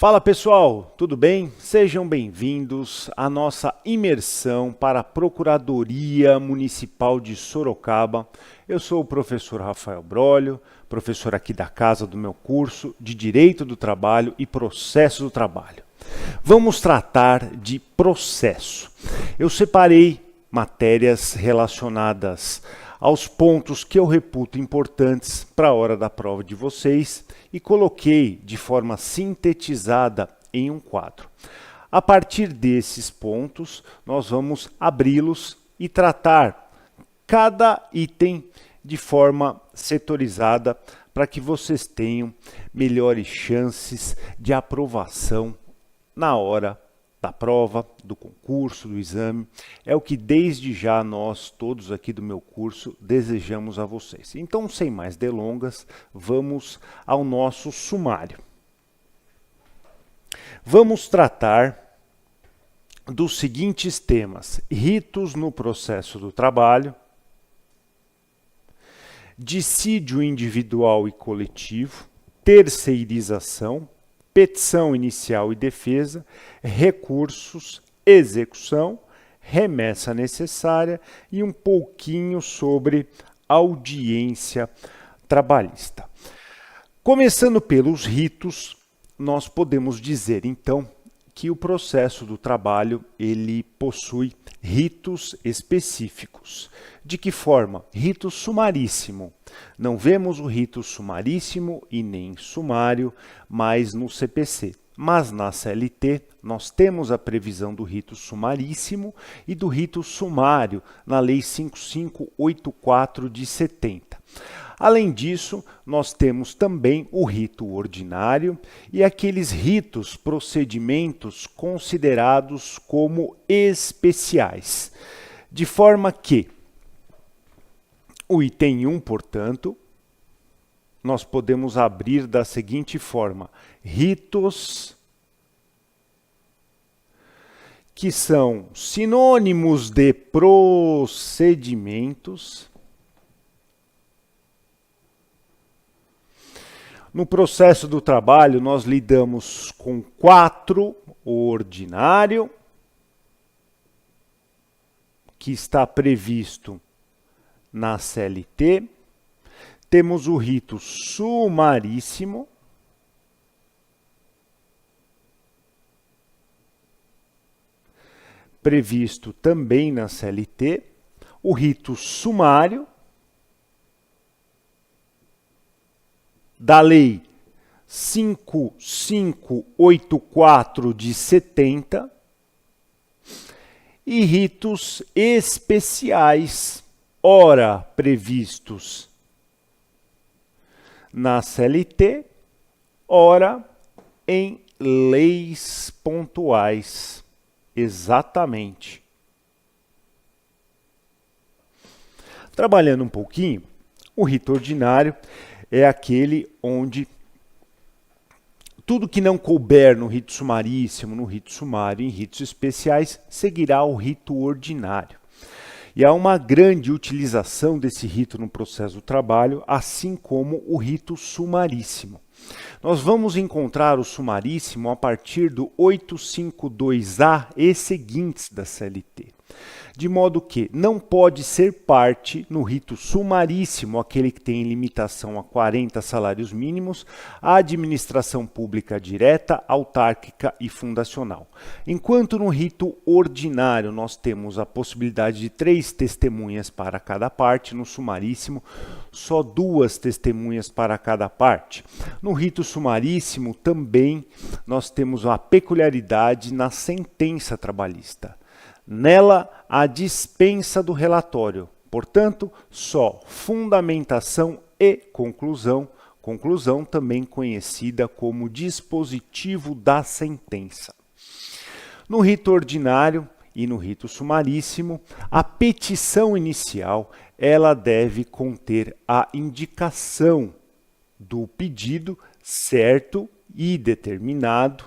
Fala pessoal, tudo bem? Sejam bem-vindos à nossa imersão para a Procuradoria Municipal de Sorocaba. Eu sou o professor Rafael Brolio, professor aqui da casa do meu curso de Direito do Trabalho e Processo do Trabalho. Vamos tratar de processo. Eu separei matérias relacionadas aos pontos que eu reputo importantes para a hora da prova de vocês e coloquei de forma sintetizada em um quadro. A partir desses pontos, nós vamos abri-los e tratar cada item de forma setorizada para que vocês tenham melhores chances de aprovação na hora da prova, do concurso, do exame. É o que desde já nós, todos aqui do meu curso, desejamos a vocês. Então, sem mais delongas, vamos ao nosso sumário. Vamos tratar dos seguintes temas: ritos no processo do trabalho, dissídio individual e coletivo, terceirização, petição inicial e defesa, recursos, execução, remessa necessária e um pouquinho sobre audiência trabalhista. Começando pelos ritos, nós podemos dizer então que o processo do trabalho ele possui ritos específicos. De que forma? Rito sumaríssimo. Não vemos o rito sumaríssimo e nem sumário mais no CPC. Mas na CLT nós temos a previsão do rito sumaríssimo e do rito sumário na Lei 5584 de 70. Além disso, nós temos também o rito ordinário e aqueles ritos, procedimentos considerados como especiais. De forma que o item 1, portanto, nós podemos abrir da seguinte forma: ritos que são sinônimos de procedimentos. No processo do trabalho, nós lidamos com 4, o ordinário, que está previsto na CLT. Temos o rito sumaríssimo, previsto também na CLT, o rito sumário, da Lei 5584 de 70, e ritos especiais, ora previstos na CLT, ora em leis pontuais, exatamente. Trabalhando um pouquinho, o rito ordinário é aquele onde tudo que não couber no rito sumaríssimo, no rito sumário e em ritos especiais, seguirá o rito ordinário. E há uma grande utilização desse rito no processo do trabalho, assim como o rito sumaríssimo. Nós vamos encontrar o sumaríssimo a partir do 852A e seguintes da CLT. De modo que não pode ser parte no rito sumaríssimo, aquele que tem limitação a 40 salários mínimos, a administração pública direta, autárquica e fundacional. Enquanto no rito ordinário nós temos a possibilidade de 3 testemunhas para cada parte, no sumaríssimo só 2 testemunhas para cada parte. No rito sumaríssimo também nós temos uma peculiaridade na sentença trabalhista. Nela, a dispensa do relatório, portanto, só fundamentação e conclusão, conclusão também conhecida como dispositivo da sentença. No rito ordinário e no rito sumaríssimo, a petição inicial ela deve conter a indicação do pedido certo e determinado,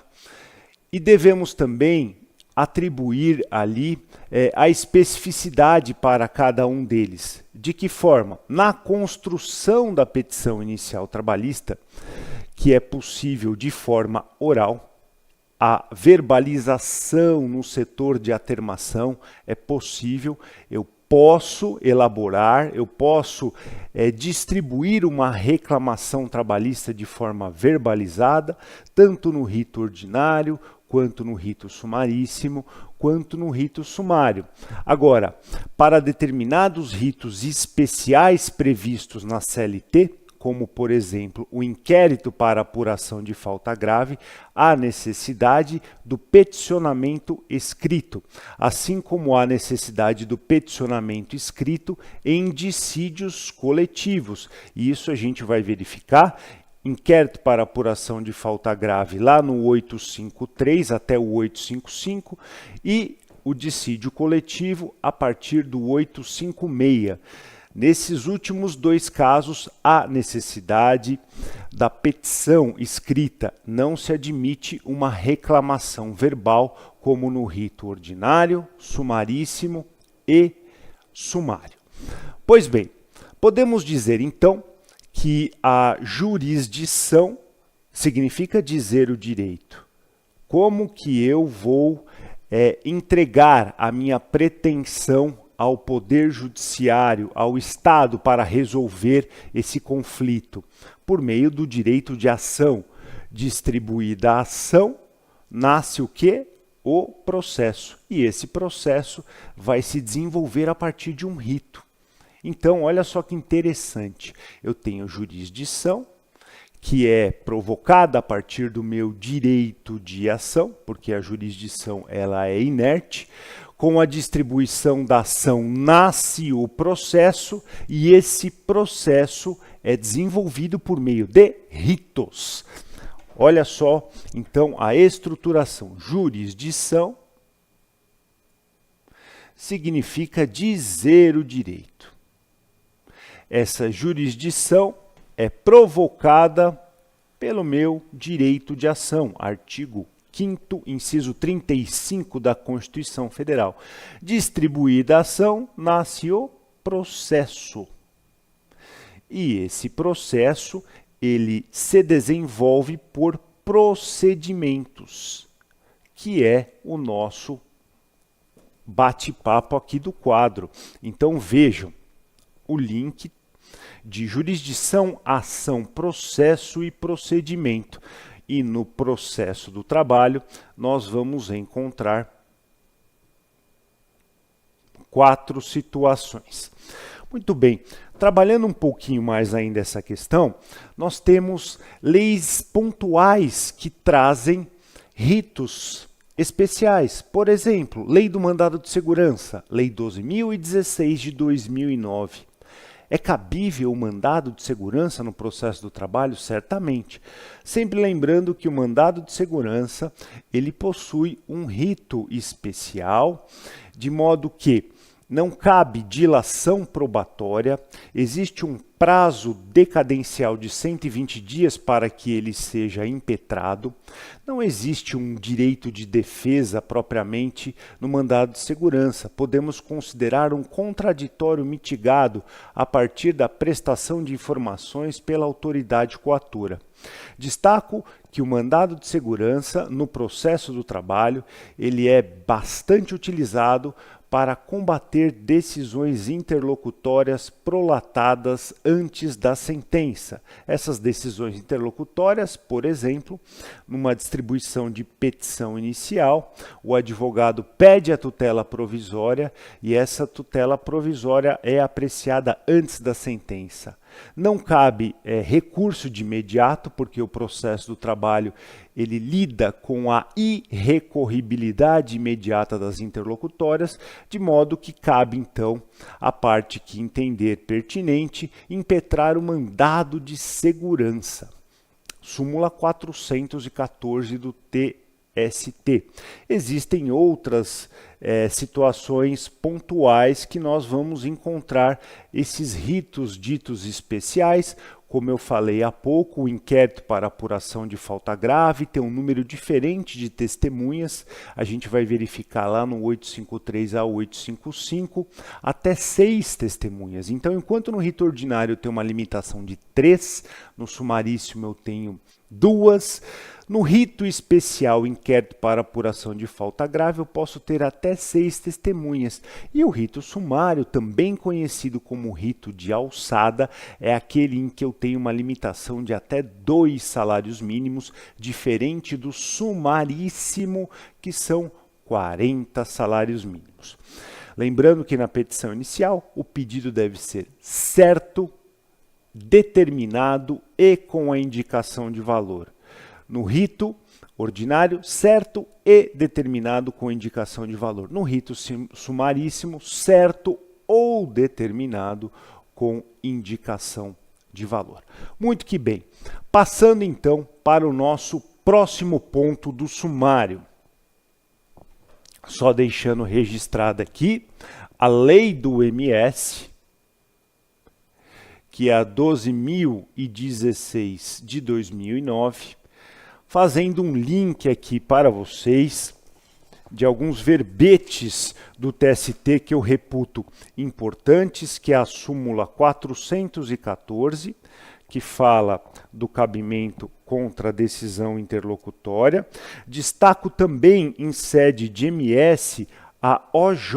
e devemos também atribuir ali a especificidade para cada um deles. De que forma? Na construção da petição inicial trabalhista, que é possível de forma oral, a verbalização no setor de atermação, é possível, eu posso elaborar, eu posso distribuir uma reclamação trabalhista de forma verbalizada, tanto no rito ordinário, quanto no rito sumaríssimo, quanto no rito sumário. Agora, para determinados ritos especiais previstos na CLT, como, por exemplo, o inquérito para apuração de falta grave, há necessidade do peticionamento escrito, assim como há necessidade do peticionamento escrito em dissídios coletivos. E isso a gente vai verificar. Inquérito para apuração de falta grave lá no 853 até o 855 e o dissídio coletivo a partir do 856. Nesses últimos dois casos, há necessidade da petição escrita. Não se admite uma reclamação verbal, como no rito ordinário, sumaríssimo e sumário. Pois bem, podemos dizer então que a jurisdição significa dizer o direito. Como que eu vou entregar a minha pretensão ao Poder Judiciário, ao Estado, para resolver esse conflito? Por meio do direito de ação. Distribuída a ação, nasce o quê? O processo. E esse processo vai se desenvolver a partir de um rito. Então, olha só que interessante. Eu tenho jurisdição, que é provocada a partir do meu direito de ação, porque a jurisdição ela é inerte. Com a distribuição da ação nasce o processo e esse processo é desenvolvido por meio de ritos. Olha só, então, a estruturação. Jurisdição significa dizer o direito. Essa jurisdição é provocada pelo meu direito de ação, artigo 5º, inciso 35 da Constituição Federal. Distribuída a ação, nasce o processo. E esse processo, ele se desenvolve por procedimentos, que é o nosso bate-papo aqui do quadro. Então vejam o link de jurisdição, ação, processo e procedimento. E no processo do trabalho, nós vamos encontrar 4 situações. Muito bem, trabalhando um pouquinho mais ainda essa questão, nós temos leis pontuais que trazem ritos especiais. Por exemplo, Lei do Mandado de Segurança, Lei 12.016 de 2009. É cabível o mandado de segurança no processo do trabalho? Certamente. Sempre lembrando que o mandado de segurança, ele possui um rito especial, de modo que não cabe dilação probatória, existe um prazo decadencial de 120 dias para que ele seja impetrado, não existe um direito de defesa propriamente no mandado de segurança. Podemos considerar um contraditório mitigado a partir da prestação de informações pela autoridade coatora. Destaco que o mandado de segurança no processo do trabalho, ele é bastante utilizado para combater decisões interlocutórias prolatadas antes da sentença. Essas decisões interlocutórias, por exemplo, numa distribuição de petição inicial, o advogado pede a tutela provisória e essa tutela provisória é apreciada antes da sentença. Não cabe recurso de imediato, porque o processo do trabalho ele lida com a irrecorribilidade imediata das interlocutórias, de modo que cabe, então, a parte que entender pertinente, impetrar o mandado de segurança. Súmula 414 do TST. Existem outras situações pontuais que nós vamos encontrar esses ritos ditos especiais. Como eu falei há pouco, o inquérito para apuração de falta grave tem um número diferente de testemunhas. A gente vai verificar lá no 853 a 855 até 6 testemunhas. Então, enquanto no rito ordinário eu tenho uma limitação de 3, no sumaríssimo eu tenho 2. No rito especial inquérito para apuração de falta grave, eu posso ter até 6 testemunhas. E o rito sumário, também conhecido como rito de alçada, é aquele em que eu tenho uma limitação de até 2 salários mínimos, diferente do sumaríssimo, que são 40 salários mínimos. Lembrando que na petição inicial, o pedido deve ser certo, determinado e com a indicação de valor. No rito ordinário, certo e determinado com indicação de valor. No rito sumaríssimo, certo ou determinado com indicação de valor. Muito que bem. Passando então para o nosso próximo ponto do sumário. Só deixando registrada aqui a lei do MS, que é a 12.016 de 2009, fazendo um link aqui para vocês de alguns verbetes do TST que eu reputo importantes, que é a súmula 414, que fala do cabimento contra a decisão interlocutória. Destaco também em sede de MS a OJ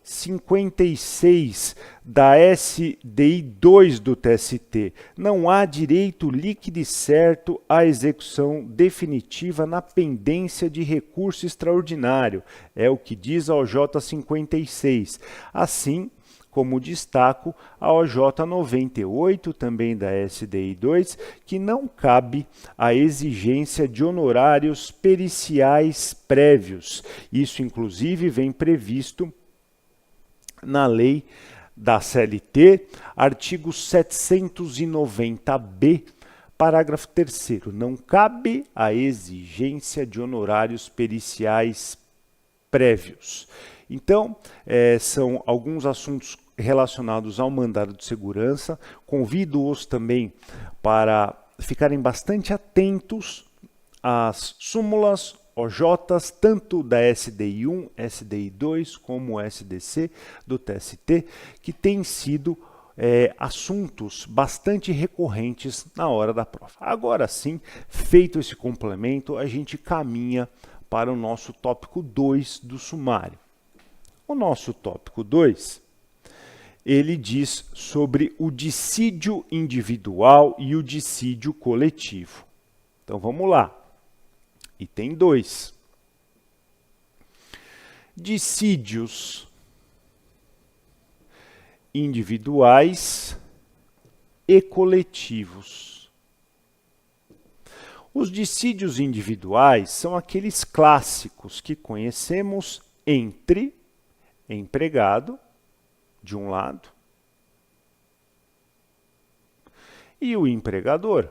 56 da SDI 2 do TST. Não há direito líquido e certo à execução definitiva na pendência de recurso extraordinário. É o que diz a OJ 56. Assim, como destaco a OJ 98, também da SDI 2, que não cabe a exigência de honorários periciais prévios. Isso, inclusive, vem previsto na lei da CLT, artigo 790-B, parágrafo 3º. Não cabe a exigência de honorários periciais prévios. Então, são alguns assuntos relacionados ao mandado de segurança. Convido-os também para ficarem bastante atentos às súmulas OJs, tanto da SDI 1, SDI 2, como SDC do TST, que têm sido assuntos bastante recorrentes na hora da prova. Agora sim, feito esse complemento, a gente caminha para o nosso tópico 2 do sumário. O nosso tópico 2, ele diz sobre o dissídio individual e o dissídio coletivo. Então vamos lá. Item 2. Dissídios individuais e coletivos. Os dissídios individuais são aqueles clássicos que conhecemos entre empregado, de um lado, e o empregador.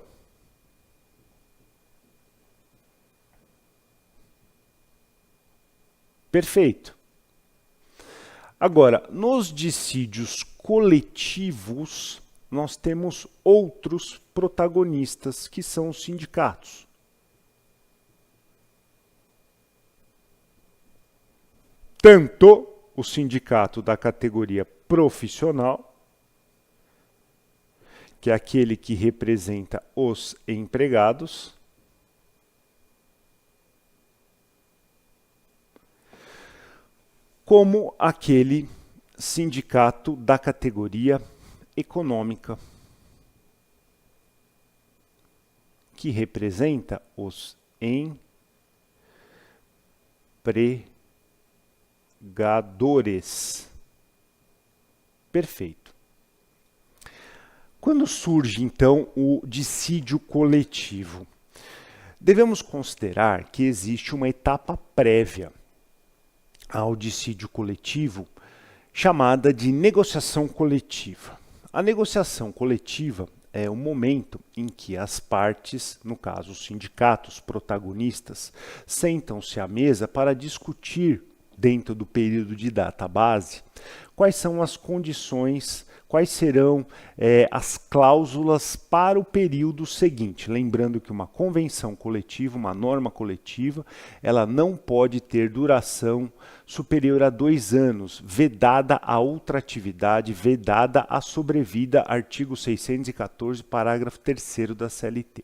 Perfeito. Agora, nos dissídios coletivos, nós temos outros protagonistas, que são os sindicatos. Tanto o sindicato da categoria profissional, que é aquele que representa os empregados, como aquele sindicato da categoria econômica, que representa os empregadores. Perfeito. Quando surge, então, o dissídio coletivo? Devemos considerar que existe uma etapa prévia ao dissídio coletivo, chamada de negociação coletiva. A negociação coletiva é o momento em que as partes, no caso os sindicatos protagonistas, sentam-se à mesa para discutir, dentro do período de data base, quais são as condições, quais serão as cláusulas para o período seguinte. Lembrando que uma convenção coletiva, uma norma coletiva, ela não pode ter duração superior a 2 anos, vedada a outra atividade, vedada a sobrevida, artigo 614, parágrafo 3º da CLT.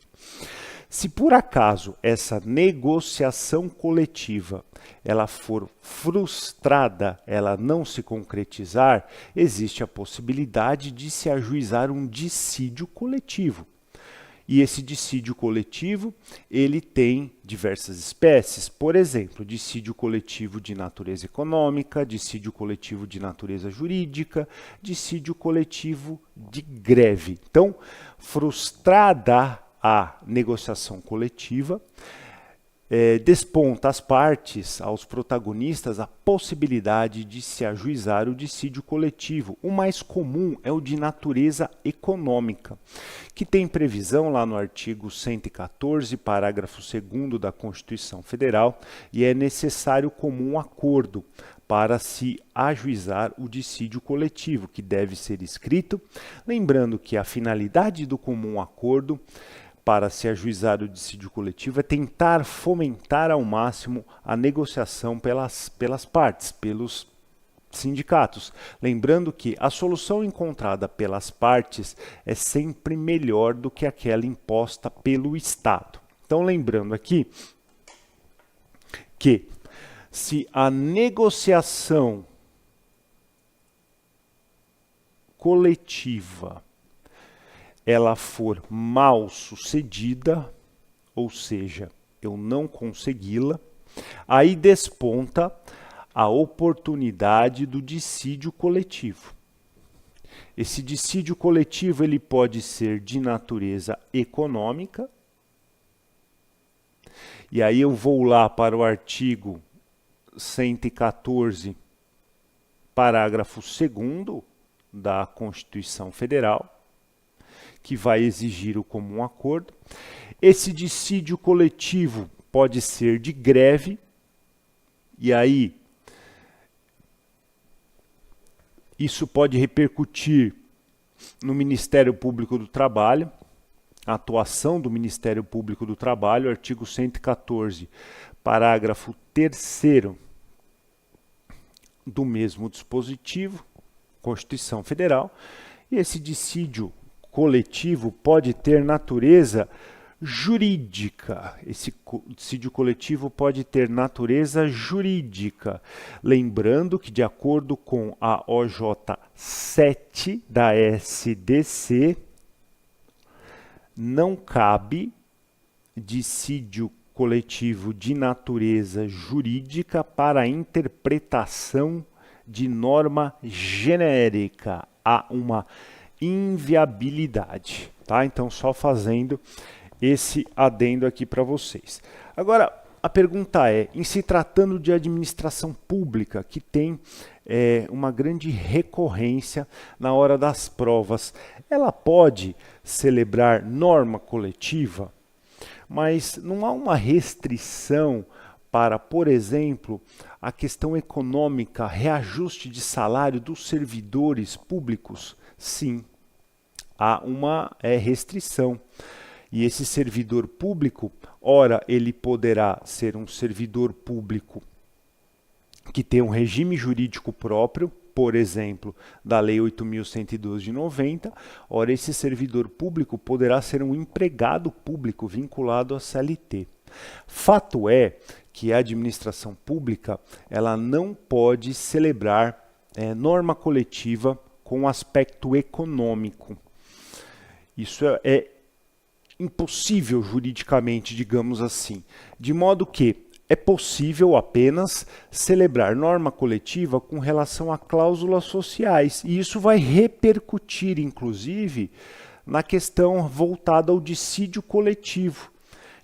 Se por acaso essa negociação coletiva ela for frustrada, ela não se concretizar, existe a possibilidade de se ajuizar um dissídio coletivo. E esse dissídio coletivo, ele tem diversas espécies. Por exemplo, dissídio coletivo de natureza econômica, dissídio coletivo de natureza jurídica, dissídio coletivo de greve. Então, frustrada a negociação coletiva, desponta às partes, aos protagonistas, a possibilidade de se ajuizar o dissídio coletivo. O mais comum é o de natureza econômica, que tem previsão lá no artigo 114, parágrafo 2º da Constituição Federal, e é necessário comum acordo para se ajuizar o dissídio coletivo, que deve ser escrito, lembrando que a finalidade do comum acordo para se ajuizar o dissídio coletivo é tentar fomentar ao máximo a negociação pelas partes, pelos sindicatos. Lembrando que a solução encontrada pelas partes é sempre melhor do que aquela imposta pelo Estado. Então, lembrando aqui que se a negociação coletiva ela for mal sucedida, ou seja, eu não consegui-la, aí desponta a oportunidade do dissídio coletivo. Esse dissídio coletivo ele pode ser de natureza econômica, e aí eu vou lá para o artigo 114, parágrafo 2º da Constituição Federal, que vai exigir o comum acordo. Esse dissídio coletivo pode ser de greve, e aí isso pode repercutir no Ministério Público do Trabalho, a atuação do Ministério Público do Trabalho, artigo 114, parágrafo 3º do mesmo dispositivo, Constituição Federal, e esse dissídio coletivo pode ter natureza jurídica. Esse dissídio coletivo pode ter natureza jurídica. Lembrando que, de acordo com a OJ 7 da SDC, não cabe dissídio coletivo de natureza jurídica para interpretação de norma genérica. Há uma inviabilidade, tá? Então, só fazendo esse adendo aqui para vocês. Agora, a pergunta é, em se tratando de administração pública, que tem uma grande recorrência na hora das provas, ela pode celebrar norma coletiva, mas não há uma restrição para, por exemplo, a questão econômica, reajuste de salário dos servidores públicos? Sim, há uma restrição. E esse servidor público, ora, ele poderá ser um servidor público que tem um regime jurídico próprio, por exemplo, da Lei 8.112 de 90, ora, esse servidor público poderá ser um empregado público vinculado à CLT. Fato é que a administração pública ela não pode celebrar norma coletiva com aspecto econômico. Isso é impossível juridicamente, digamos assim, de modo que é possível apenas celebrar norma coletiva com relação a cláusulas sociais, e isso vai repercutir, inclusive, na questão voltada ao dissídio coletivo.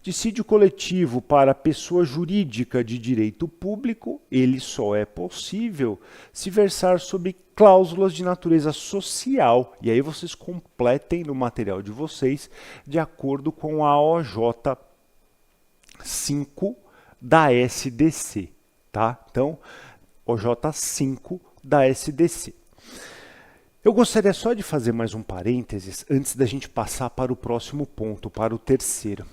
Dissídio coletivo para pessoa jurídica de direito público, ele só é possível se versar sobre cláusulas de natureza social. E aí vocês completem no material de vocês de acordo com a OJ 5 da SDC, tá? Então, OJ 5 da SDC. Eu gostaria só de fazer mais um parênteses antes da gente passar para o próximo ponto, para o terceiro.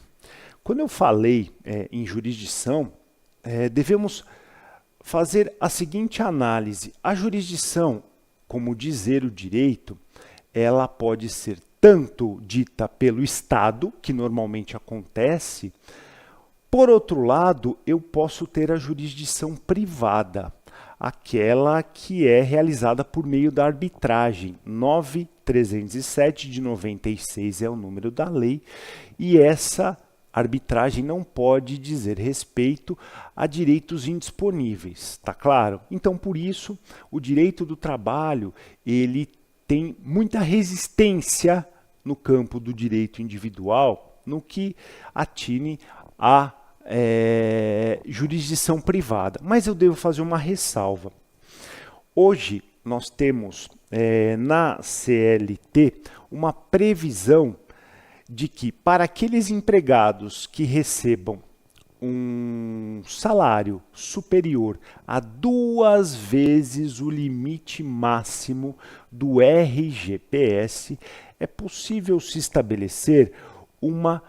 Quando eu falei em jurisdição, devemos fazer a seguinte análise. A jurisdição, como dizer o direito, ela pode ser tanto dita pelo Estado, que normalmente acontece. Por outro lado, eu posso ter a jurisdição privada, aquela que é realizada por meio da arbitragem. 9.307 de 96 é o número da lei, e essa arbitragem não pode dizer respeito a direitos indisponíveis, tá claro? Então, por isso, o direito do trabalho, ele tem muita resistência no campo do direito individual, no que atine a jurisdição privada. Mas eu devo fazer uma ressalva. Hoje, nós temos na CLT uma previsão de que para aqueles empregados que recebam um salário superior a 2 vezes o limite máximo do RGPS, é possível se estabelecer uma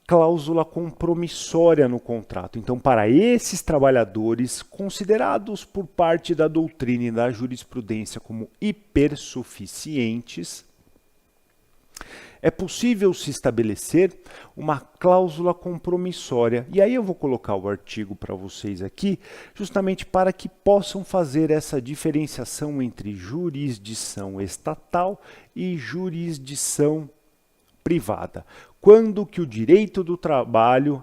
cláusula compromissória no contrato. Então, para esses trabalhadores considerados por parte da doutrina e da jurisprudência como hipersuficientes, é possível se estabelecer uma cláusula compromissória. E aí eu vou colocar o artigo para vocês aqui, justamente para que possam fazer essa diferenciação entre jurisdição estatal e jurisdição privada. Quando que o direito do trabalho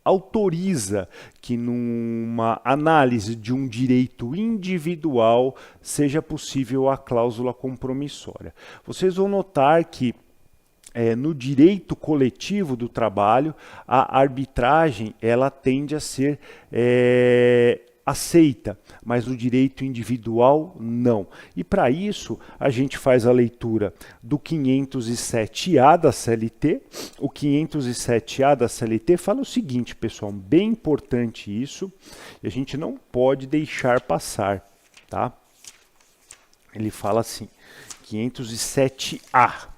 autoriza que numa análise de um direito individual seja possível a cláusula compromissória. Vocês vão notar que no direito coletivo do trabalho, a arbitragem ela tende a ser aceita, mas no direito individual não. E para isso a gente faz a leitura do 507A da CLT. O 507A da CLT fala o seguinte, pessoal, bem importante isso, e a gente não pode deixar passar, tá? Ele fala assim, 507A.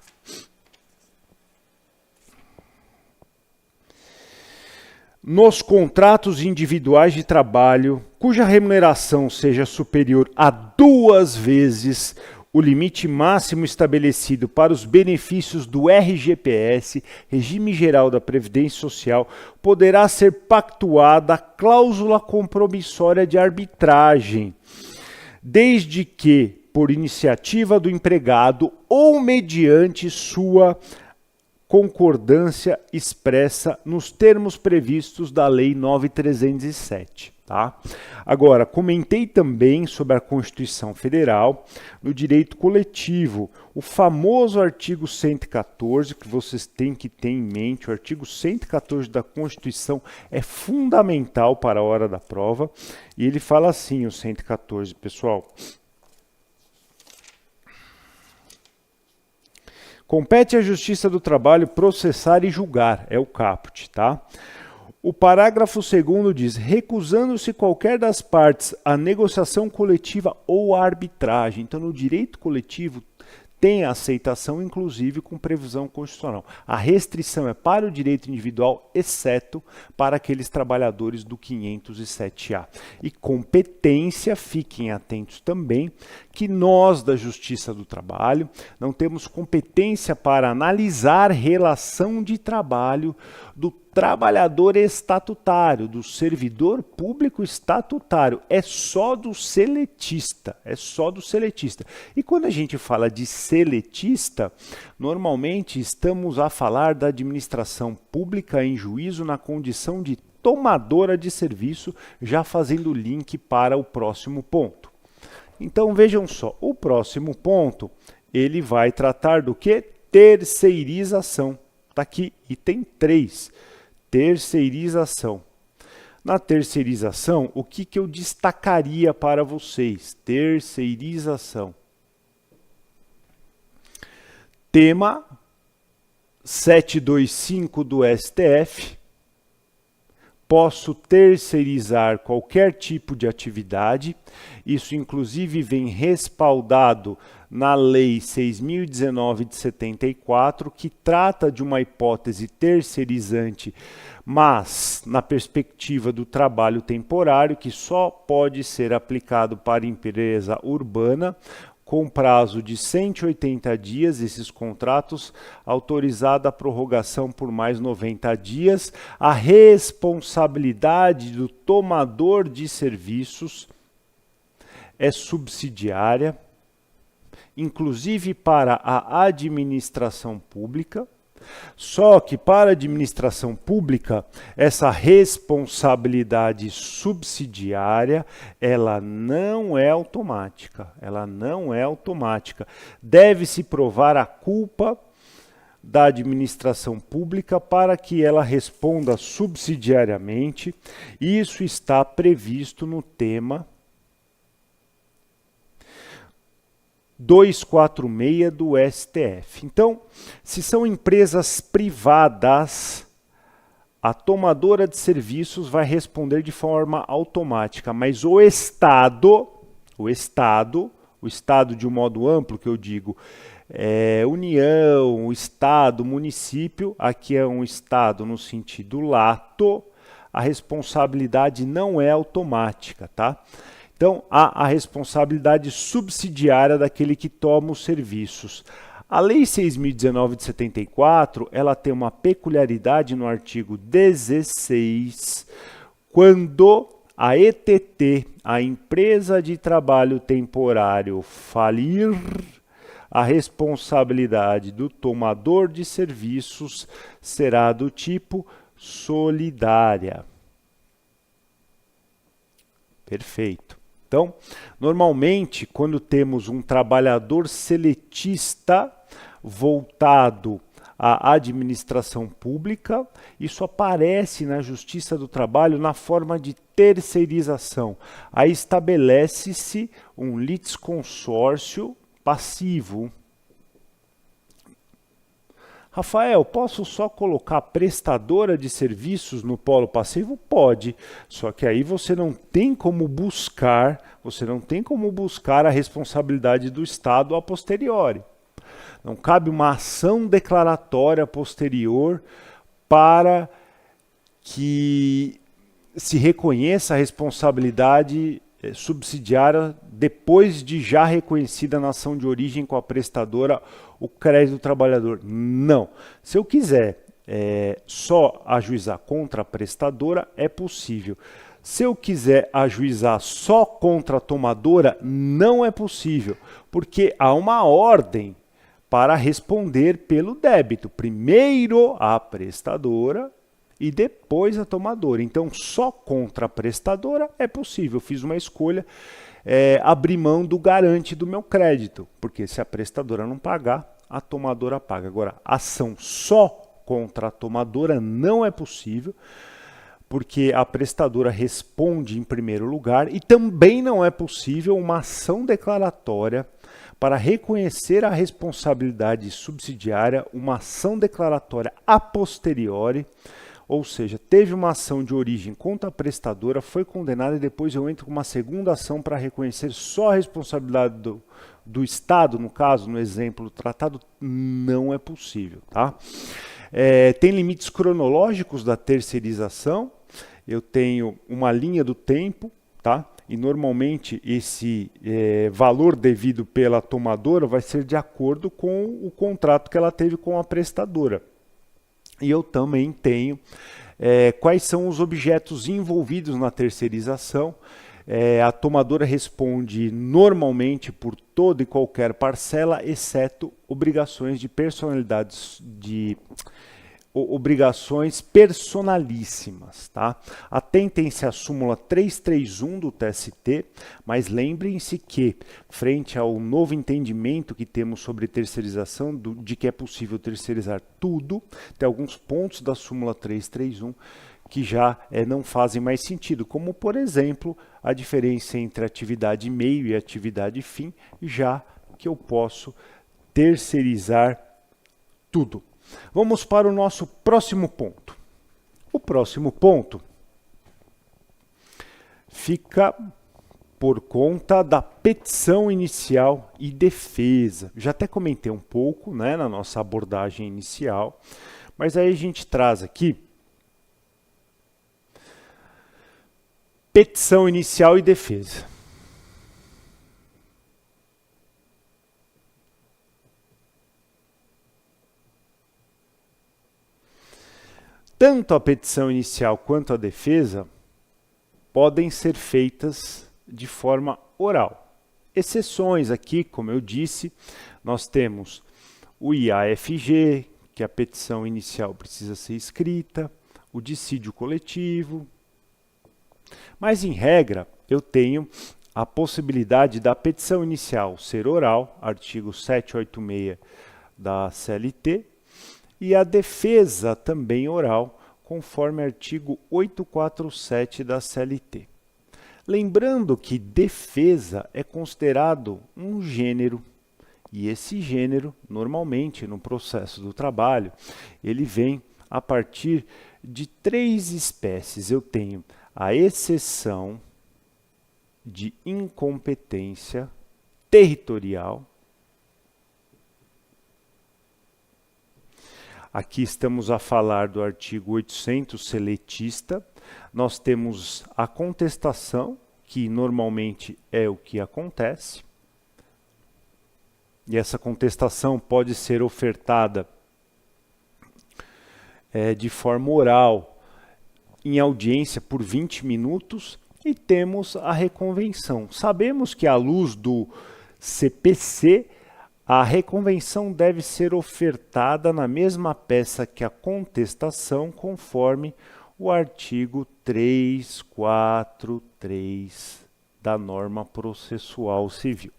Nos contratos individuais de trabalho, cuja remuneração seja superior a 2 vezes o limite máximo estabelecido para os benefícios do RGPS, Regime Geral da Previdência Social, poderá ser pactuada a cláusula compromissória de arbitragem, desde que, por iniciativa do empregado ou mediante sua concordância expressa nos termos previstos da Lei 9.307. Tá? Agora, comentei também sobre a Constituição Federal, no direito coletivo, o famoso artigo 114, que vocês têm que ter em mente. O artigo 114 da Constituição é fundamental para a hora da prova, e ele fala assim, o 114, pessoal: compete à Justiça do Trabalho processar e julgar, é o caput, tá? O parágrafo 2º diz, recusando-se qualquer das partes a negociação coletiva ou a arbitragem. Então, no direito coletivo, tem a aceitação, inclusive, com previsão constitucional. A restrição é para o direito individual, exceto para aqueles trabalhadores do 507A. E competência, fiquem atentos também, que nós, da Justiça do Trabalho, não temos competência para analisar relação de trabalho do trabalhador estatutário, do servidor público estatutário. É só do seletista, é só do seletista. E quando a gente fala de seletista, normalmente estamos a falar da administração pública em juízo na condição de tomadora de serviço, já fazendo link para o próximo ponto. Então vejam só, o próximo ponto, ele vai tratar do que? Terceirização. Está aqui, item 3. Terceirização. Na terceirização, o que eu destacaria para vocês? Terceirização. Tema 725 do STF. Posso terceirizar qualquer tipo de atividade. Isso, inclusive, vem respaldado na Lei 6.019 de 74, que trata de uma hipótese terceirizante, mas na perspectiva do trabalho temporário, que só pode ser aplicado para empresa urbana, com prazo de 180 dias, esses contratos, autorizada a prorrogação por mais 90 dias. A responsabilidade do tomador de serviços é subsidiária, inclusive para a administração pública. Só que para a administração pública, essa responsabilidade subsidiária, ela não é automática. Ela não é automática. Deve-se provar a culpa da administração pública para que ela responda subsidiariamente. Isso está previsto no tema 246 do STF. Então, se são empresas privadas, a tomadora de serviços vai responder de forma automática, mas o Estado de um modo amplo, que eu digo, União, Estado, município, aqui é um Estado no sentido lato, a responsabilidade não é automática, tá? Então, há a responsabilidade subsidiária daquele que toma os serviços. A Lei 6.019 de 74, ela tem uma peculiaridade no artigo 16, quando a ETT, a empresa de trabalho temporário, falir, a responsabilidade do tomador de serviços será do tipo solidária. Perfeito. Então, normalmente, quando temos um trabalhador seletista voltado à administração pública, isso aparece na Justiça do Trabalho na forma de terceirização. Aí estabelece-se um litisconsórcio passivo. Rafael, posso só colocar prestadora de serviços no polo passivo? Pode, só que aí você não tem como buscar a responsabilidade do Estado a posteriori. Não cabe uma ação declaratória posterior para que se reconheça a responsabilidade subsidiária depois de já reconhecida na ação de origem com a prestadora o crédito do trabalhador. Não. Se eu quiser só ajuizar contra a prestadora, é possível. Se eu quiser ajuizar só contra a tomadora, não é possível, porque há uma ordem para responder pelo débito. Primeiro a prestadora e depois a tomadora. Então, só contra a prestadora é possível. Eu fiz uma escolha, abrir mão do garante do meu crédito, porque se a prestadora não pagar, a tomadora paga. Agora, ação só contra a tomadora não é possível, porque a prestadora responde em primeiro lugar, e também não é possível uma ação declaratória para reconhecer a responsabilidade subsidiária, uma ação declaratória a posteriori. Ou seja, teve uma ação de origem contra a prestadora, foi condenada e depois eu entro com uma segunda ação para reconhecer só a responsabilidade do Estado, no caso, no exemplo do tratado, não é possível. Tá? Tem limites cronológicos da terceirização, eu tenho uma linha do tempo, tá? E normalmente esse valor devido pela tomadora vai ser de acordo com o contrato que ela teve com a prestadora. E eu também tenho quais são os objetos envolvidos na terceirização. A tomadora responde normalmente por toda e qualquer parcela, exceto obrigações de personalidades, obrigações personalíssimas. Tá? Atentem-se à súmula 331 do TST, mas lembrem-se que, frente ao novo entendimento que temos sobre terceirização, de que é possível terceirizar tudo, tem alguns pontos da súmula 331 que já não fazem mais sentido, como, por exemplo, a diferença entre atividade meio e atividade fim, já que eu posso terceirizar tudo. Vamos para o nosso próximo ponto. O próximo ponto fica por conta da petição inicial e defesa. Já até comentei um pouco, né, na nossa abordagem inicial, mas aí a gente traz aqui petição inicial e defesa. Tanto a petição inicial quanto a defesa podem ser feitas de forma oral. Exceções aqui, como eu disse, nós temos o IAFG, que a petição inicial precisa ser escrita, o dissídio coletivo. Mas, em regra, eu tenho a possibilidade da petição inicial ser oral, artigo 786 da CLT, e a defesa também oral, conforme artigo 847 da CLT. Lembrando que defesa é considerado um gênero, e esse gênero, normalmente, no processo do trabalho, ele vem a partir de 3 espécies. Eu tenho a exceção de incompetência territorial. Aqui estamos a falar do artigo 800 seletista. Nós temos a contestação, que normalmente é o que acontece. E essa contestação pode ser ofertada de forma oral em audiência por 20 minutos. E temos a reconvenção. Sabemos que, à luz do CPC, a reconvenção deve ser ofertada na mesma peça que a contestação, conforme o artigo 343 da norma processual civil.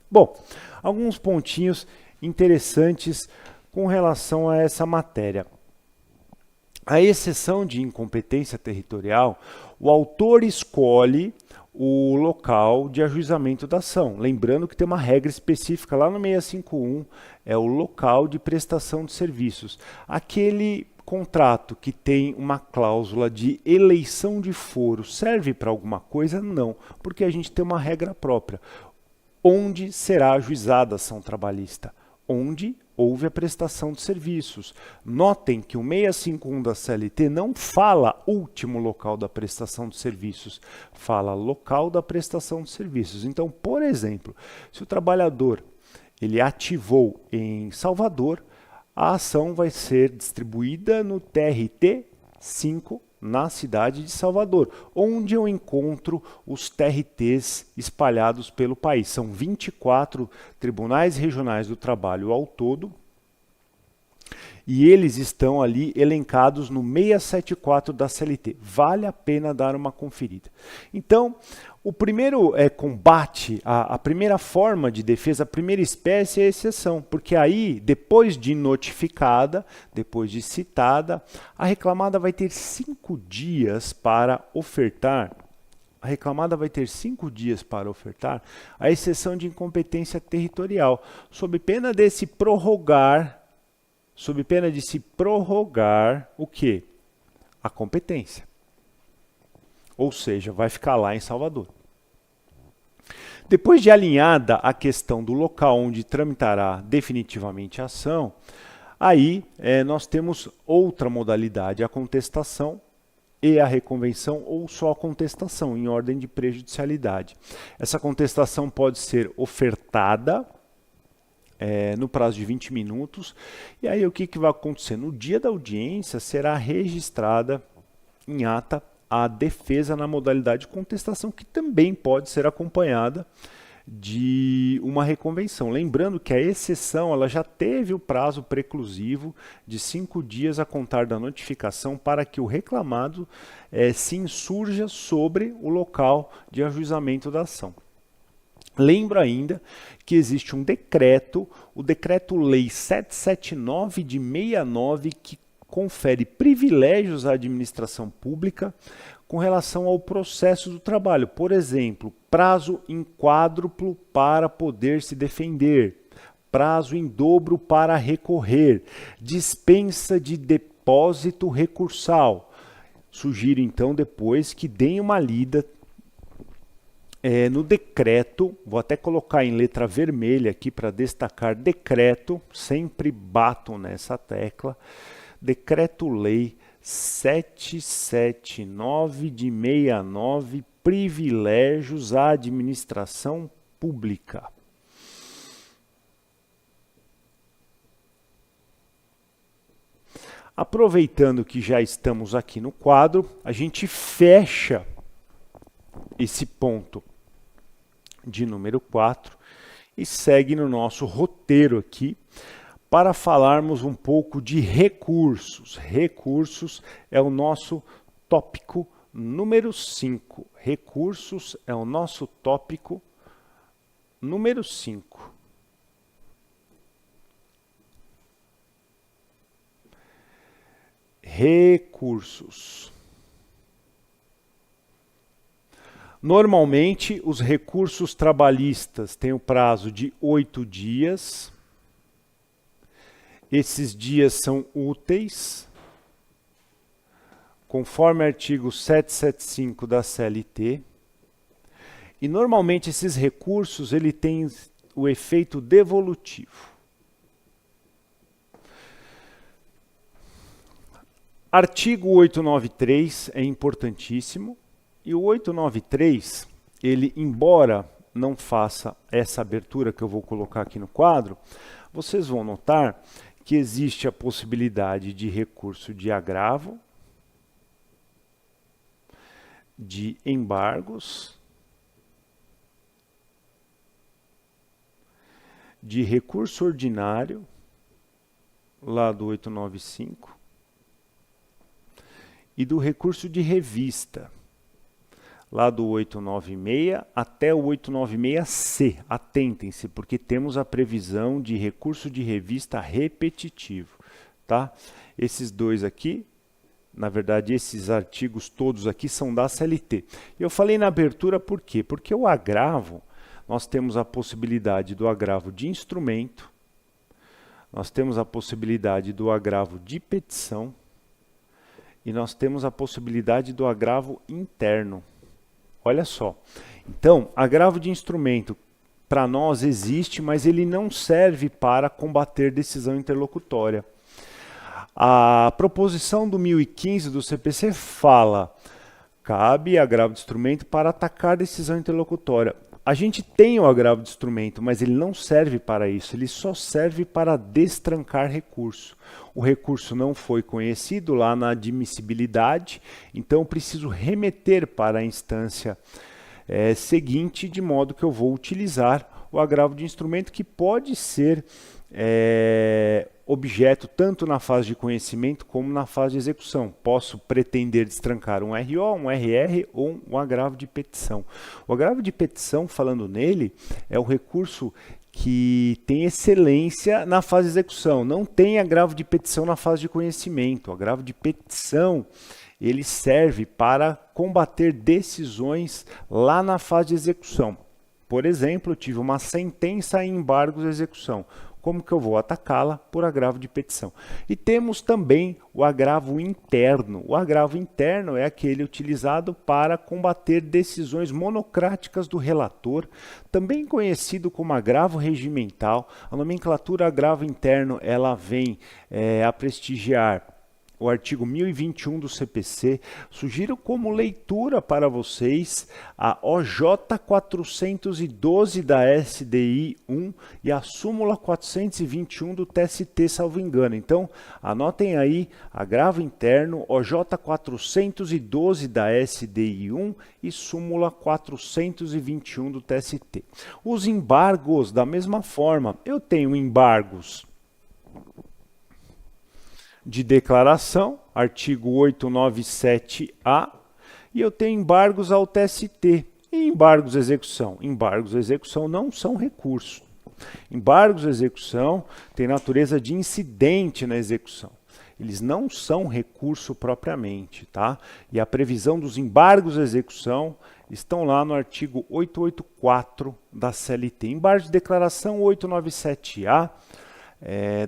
Bom, alguns pontinhos interessantes com relação a essa matéria. A exceção de incompetência territorial, o autor escolhe o local de ajuizamento da ação. Lembrando que tem uma regra específica lá no 651, é o local de prestação de serviços. Aquele contrato que tem uma cláusula de eleição de foro serve para alguma coisa? Não, porque a gente tem uma regra própria. Onde será ajuizada a ação trabalhista? Onde houve a prestação de serviços. Notem que o 651 da CLT não fala último local da prestação de serviços, fala local da prestação de serviços. Então, por exemplo, se o trabalhador ele ativou em Salvador, a ação vai ser distribuída no TRT 5 na cidade de Salvador, onde eu encontro os TRTs espalhados pelo país. São 24 tribunais regionais do trabalho ao todo, e eles estão ali elencados no 674 da CLT. Vale a pena dar uma conferida. Então, o primeiro combate, a primeira forma de defesa, a primeira espécie é a exceção, porque aí, depois de notificada, depois de citada, a reclamada vai ter 5 dias para ofertar. A reclamada vai ter 5 dias para ofertar a exceção de incompetência territorial, sob pena de se prorrogar o quê? A competência. Ou seja, vai ficar lá em Salvador. Depois de alinhada a questão do local onde tramitará definitivamente a ação, aí nós temos outra modalidade, a contestação e a reconvenção, ou só a contestação, em ordem de prejudicialidade. Essa contestação pode ser ofertada no prazo de 20 minutos, e aí o que vai acontecer? No dia da audiência será registrada em ata a defesa na modalidade de contestação, que também pode ser acompanhada de uma reconvenção. Lembrando que a exceção ela já teve o prazo preclusivo de 5 dias a contar da notificação para que o reclamado se insurja sobre o local de ajuizamento da ação. Lembro ainda que existe um decreto, o Decreto-Lei 779 de 69, que confere privilégios à administração pública com relação ao processo do trabalho. Por exemplo, prazo em quádruplo para poder se defender, prazo em dobro para recorrer, dispensa de depósito recursal. Sugiro então depois que deem uma lida no decreto, vou até colocar em letra vermelha aqui para destacar decreto, sempre bato nessa tecla, Decreto-Lei 779 de 69, privilégios à administração pública. Aproveitando que já estamos aqui no quadro, a gente fecha esse ponto de número 4 e segue no nosso roteiro aqui para falarmos um pouco de recursos. Recursos é o nosso tópico número 5. Recursos é o nosso tópico número 5. Recursos. Normalmente, os recursos trabalhistas têm o prazo de 8 dias. Esses dias são úteis, conforme artigo 775 da CLT. E normalmente esses recursos ele tem o efeito devolutivo. Artigo 893 é importantíssimo. E o 893, ele, embora não faça essa abertura que eu vou colocar aqui no quadro, vocês vão notar que existe a possibilidade de recurso de agravo, de embargos, de recurso ordinário, lá do 895, e do recurso de revista, lá do 896 até o 896C. Atentem-se, porque temos a previsão de recurso de revista repetitivo, tá? Esses dois aqui, na verdade, esses artigos todos aqui são da CLT. Eu falei na abertura por quê? Porque o agravo, nós temos a possibilidade do agravo de instrumento, nós temos a possibilidade do agravo de petição e nós temos a possibilidade do agravo interno. Olha só, então, agravo de instrumento para nós existe, mas ele não serve para combater decisão interlocutória. A proposição do 1015 do CPC fala, cabe agravo de instrumento para atacar decisão interlocutória. A gente tem o agravo de instrumento, mas ele não serve para isso, ele só serve para destrancar recurso. O recurso não foi conhecido lá na admissibilidade, então eu preciso remeter para a instância seguinte, de modo que eu vou utilizar o agravo de instrumento, que pode ser objeto tanto na fase de conhecimento como na fase de execução. Posso pretender destrancar um RO, um RR ou um agravo de petição. O agravo de petição, falando nele, é o recurso que tem excelência na fase de execução. Não tem agravo de petição na fase de conhecimento. O agravo de petição, ele serve para combater decisões lá na fase de execução. Por exemplo, eu tive uma sentença em embargos de execução. Como que eu vou atacá-la? Por agravo de petição. E temos também o agravo interno. O agravo interno é aquele utilizado para combater decisões monocráticas do relator, também conhecido como agravo regimental. A nomenclatura agravo interno, ela vem a prestigiar o artigo 1021 do CPC. Sugiro como leitura para vocês a OJ 412 da SDI 1 e a súmula 421 do TST, salvo engano. Então, anotem aí, agravo interno, OJ 412 da SDI 1 e súmula 421 do TST. Os embargos, da mesma forma, eu tenho embargos de declaração, artigo 897A, e eu tenho embargos ao TST. E embargos de execução? Embargos de execução não são recurso. Embargos de execução têm natureza de incidente na execução. Eles não são recurso propriamente, tá? E a previsão dos embargos de execução estão lá no artigo 884 da CLT. Embargo de declaração 897A,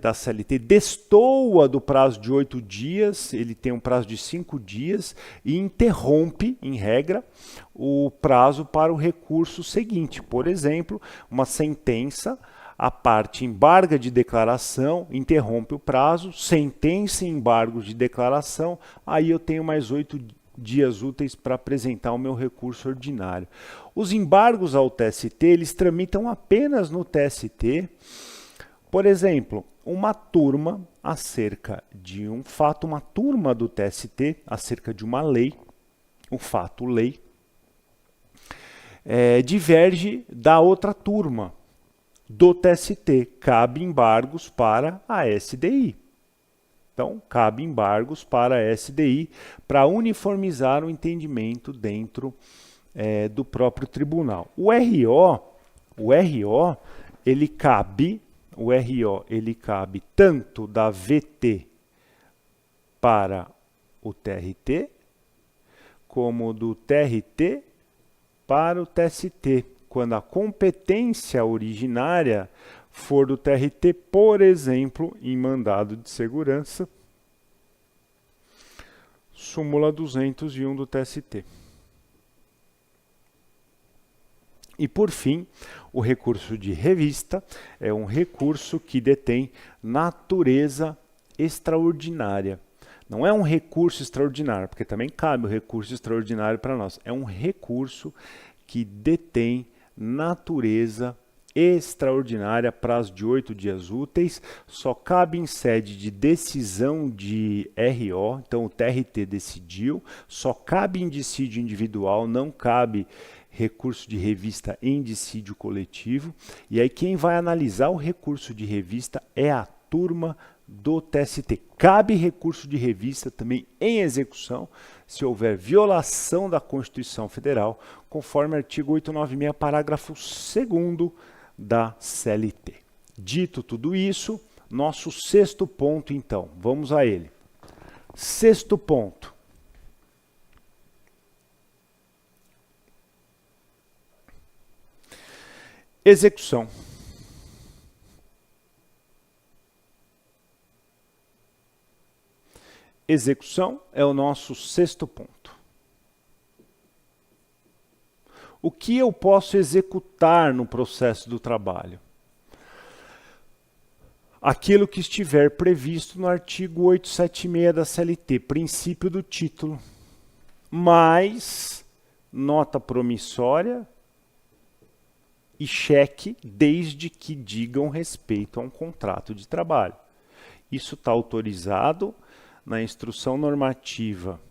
da CLT, destoa do prazo de 8 dias, ele tem um prazo de 5 dias e interrompe, em regra, o prazo para o recurso seguinte. Por exemplo, uma sentença, a parte embarga de declaração, interrompe o prazo, sentença em embargo de declaração, aí eu tenho mais 8 dias úteis para apresentar o meu recurso ordinário. Os embargos ao TST, eles tramitam apenas no TST. Por exemplo, uma turma acerca de um fato, uma turma do TST acerca de uma lei, o fato lei, diverge da outra turma do TST, cabe embargos para a SDI. Então, cabe embargos para a SDI para uniformizar o entendimento dentro do próprio tribunal. O RO, ele cabe tanto da VT para o TRT, como do TRT para o TST, quando a competência originária for do TRT, por exemplo, em mandado de segurança, súmula 201 do TST. E, por fim, o recurso de revista é um recurso que detém natureza extraordinária. Não é um recurso extraordinário, porque também cabe o recurso extraordinário para nós. É um recurso que detém natureza extraordinária, prazo de 8 dias úteis, só cabe em sede de decisão de RO, então o TRT decidiu, só cabe em dissídio individual, não cabe recurso de revista em dissídio coletivo, e aí quem vai analisar o recurso de revista é a turma do TST. Cabe recurso de revista também em execução, se houver violação da Constituição Federal, conforme artigo 896, parágrafo 2º da CLT. Dito tudo isso, nosso sexto ponto, então, vamos a ele. Sexto ponto. Execução. Execução é o nosso sexto ponto. O que eu posso executar no processo do trabalho? Aquilo que estiver previsto no artigo 876 da CLT, princípio do título, mais nota promissória e cheque, desde que digam respeito a um contrato de trabalho. Isso está autorizado na Instrução Normativa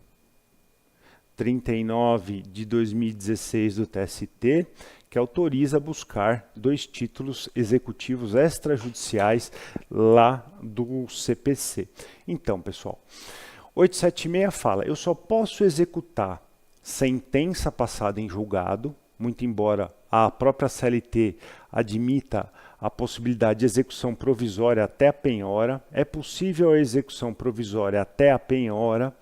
39 de 2016 do TST, que autoriza buscar 2 títulos executivos extrajudiciais lá do CPC. Então, pessoal, 876 fala, eu só posso executar sentença passada em julgado, muito embora a própria CLT admita a possibilidade de execução provisória até a penhora, é possível a execução provisória até a penhora.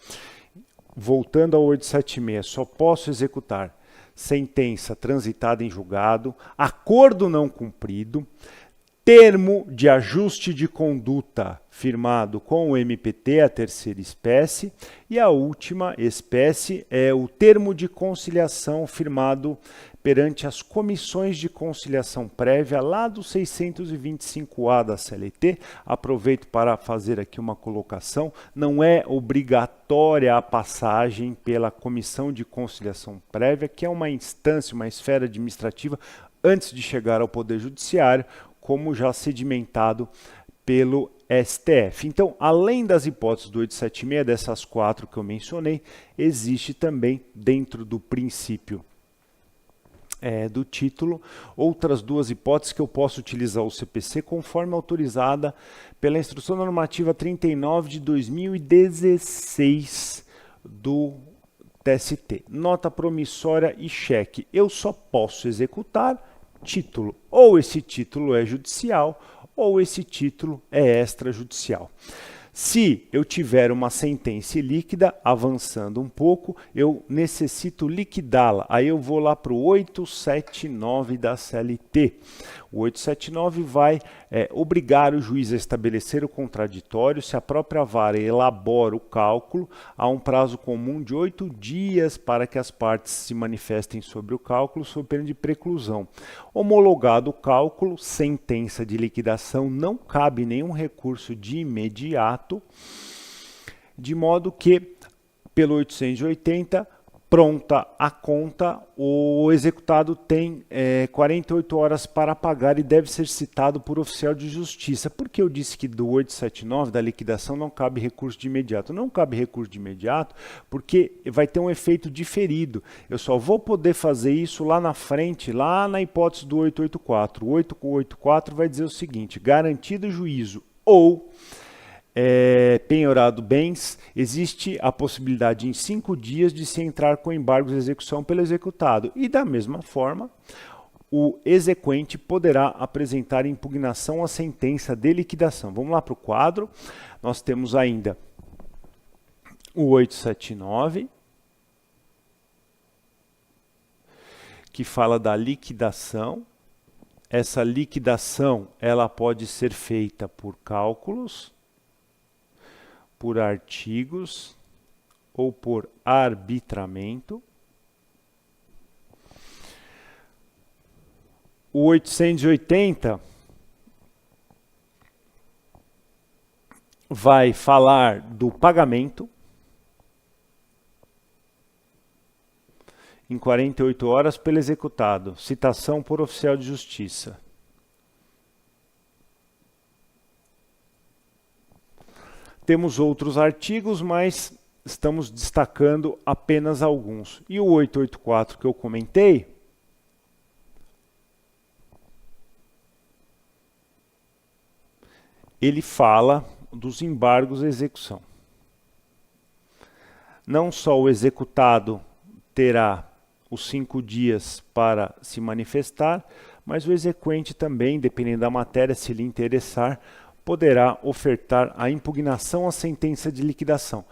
Voltando ao 876, só posso executar sentença transitada em julgado, acordo não cumprido, termo de ajuste de conduta firmado com o MPT, a terceira espécie, e a última espécie é o termo de conciliação firmado perante as comissões de conciliação prévia lá do 625A da CLT. Aproveito para fazer aqui uma colocação, não é obrigatória a passagem pela comissão de conciliação prévia, que é uma instância, uma esfera administrativa antes de chegar ao Poder Judiciário, como já sedimentado pelo STF. Então, além das hipóteses do 876, dessas 4 que eu mencionei, existe também, dentro do princípio do título, outras 2 hipóteses que eu posso utilizar o CPC conforme autorizada pela Instrução Normativa 39 de 2016 do TST. Nota promissória e cheque. Eu só posso executar título. Ou esse título é judicial, ou esse título é extrajudicial. Se eu tiver uma sentença líquida, avançando um pouco, eu necessito liquidá-la. Aí eu vou lá para o 879 da CLT. O 879 vai obrigar o juiz a estabelecer o contraditório. Se a própria vara elabora o cálculo, há um prazo comum de 8 dias para que as partes se manifestem sobre o cálculo, sob pena de preclusão. Homologado o cálculo, sentença de liquidação, não cabe nenhum recurso de imediato, de modo que, pelo 880, pronta a conta, o executado tem 48 horas para pagar e deve ser citado por oficial de justiça. Por que eu disse que do 879, da liquidação, não cabe recurso de imediato? Não cabe recurso de imediato porque vai ter um efeito diferido. Eu só vou poder fazer isso lá na frente, lá na hipótese do 884. O 884 vai dizer o seguinte: garantido juízo ou penhorado bens, existe a possibilidade em 5 dias de se entrar com embargos de execução pelo executado. E da mesma forma, o exequente poderá apresentar impugnação à sentença de liquidação. Vamos lá para o quadro. Nós temos ainda o 879, que fala da liquidação. Essa liquidação ela pode ser feita por cálculos, por artigos ou por arbitramento. O 880 vai falar do pagamento em 48 horas pelo executado, citação por oficial de justiça. Temos outros artigos, mas estamos destacando apenas alguns. E o 884 que eu comentei, ele fala dos embargos à execução. Não só o executado terá os 5 dias para se manifestar, mas o exequente também, dependendo da matéria, se lhe interessar, poderá ofertar a impugnação à sentença de liquidação.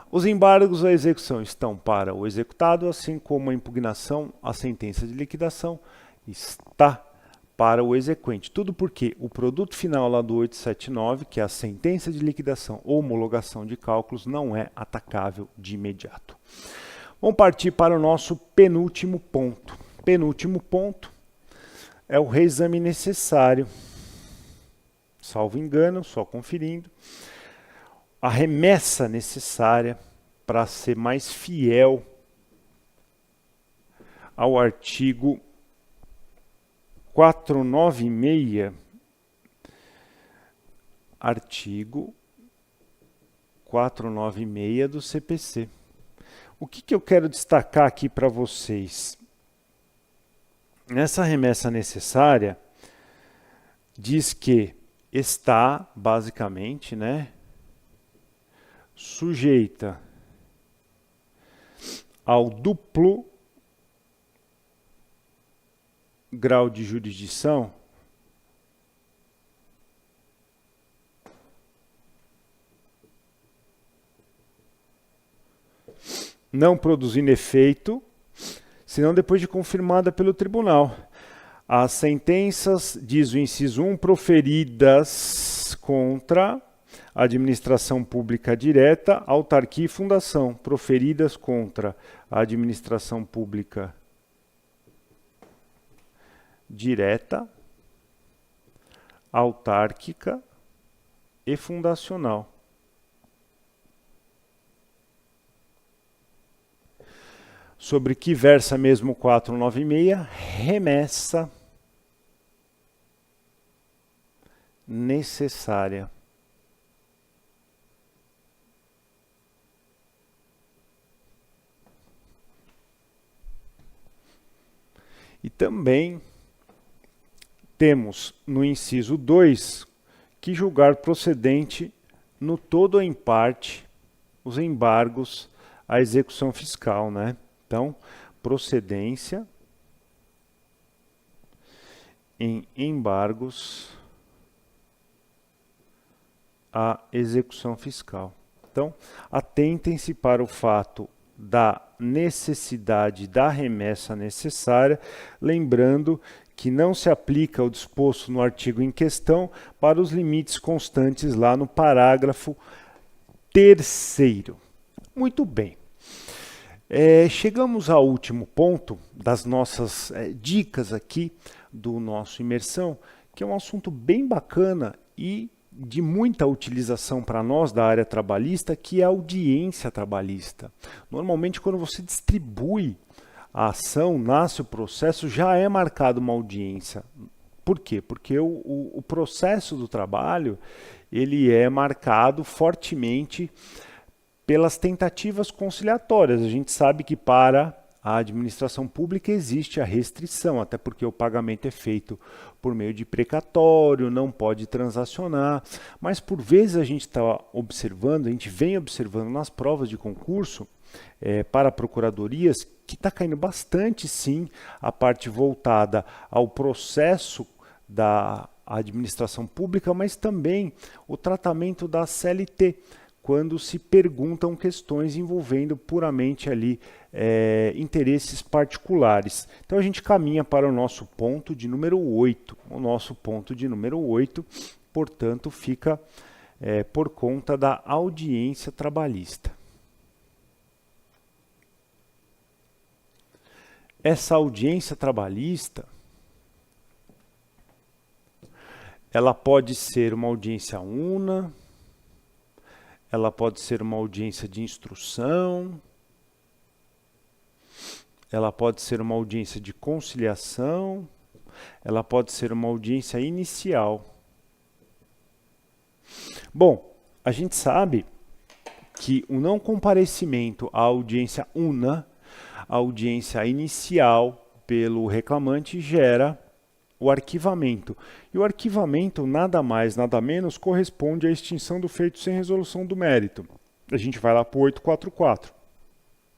Os embargos à execução estão para o executado, assim como a impugnação à sentença de liquidação está para o exequente. Tudo porque o produto final lá do 879, que é a sentença de liquidação ou homologação de cálculos, não é atacável de imediato. Vamos partir para o nosso penúltimo ponto. Penúltimo ponto é o reexame necessário. Salvo engano, só conferindo, a remessa necessária para ser mais fiel ao artigo 496, artigo 496 do CPC. O que eu quero destacar aqui para vocês? Nessa remessa necessária, diz que está, basicamente, sujeita ao duplo grau de jurisdição não produzindo efeito, senão depois de confirmada pelo tribunal. As sentenças, diz o inciso 1, proferidas contra a administração pública direta, autarquia e fundação, proferidas contra a administração pública direta, autárquica e fundacional. Sobre que versa mesmo o 496, remessa necessária. E também temos no inciso 2 que julgar procedente no todo ou em parte os embargos à execução fiscal, Então, procedência em embargos à execução fiscal. Então, atentem-se para o fato da necessidade da remessa necessária, lembrando que não se aplica o disposto no artigo em questão para os limites constantes lá no parágrafo 3º. Muito bem. Chegamos ao último ponto das nossas dicas aqui do nosso Imersão, que é um assunto bem bacana e de muita utilização para nós da área trabalhista, que é a audiência trabalhista. Normalmente, quando você distribui a ação, nasce o processo, já é marcado uma audiência. Por quê? Porque o processo do trabalho ele é marcado fortemente pelas tentativas conciliatórias. A gente sabe que para a administração pública existe a restrição, até porque o pagamento é feito por meio de precatório, não pode transacionar, mas por vezes a gente está observando, a gente vem observando nas provas de concurso para procuradorias que está caindo bastante sim a parte voltada ao processo da administração pública, mas também o tratamento da CLT, quando se perguntam questões envolvendo puramente ali interesses particulares. Então a gente caminha para o nosso ponto de número 8. O nosso ponto de número 8, portanto, fica por conta da audiência trabalhista. Essa audiência trabalhista, ela pode ser uma audiência una, ela pode ser uma audiência de instrução, ela pode ser uma audiência de conciliação, ela pode ser uma audiência inicial. Bom, a gente sabe que o não comparecimento à audiência una, a audiência inicial pelo reclamante, gera o arquivamento. E o arquivamento, nada mais, nada menos, corresponde à extinção do feito sem resolução do mérito. A gente vai lá para o 844.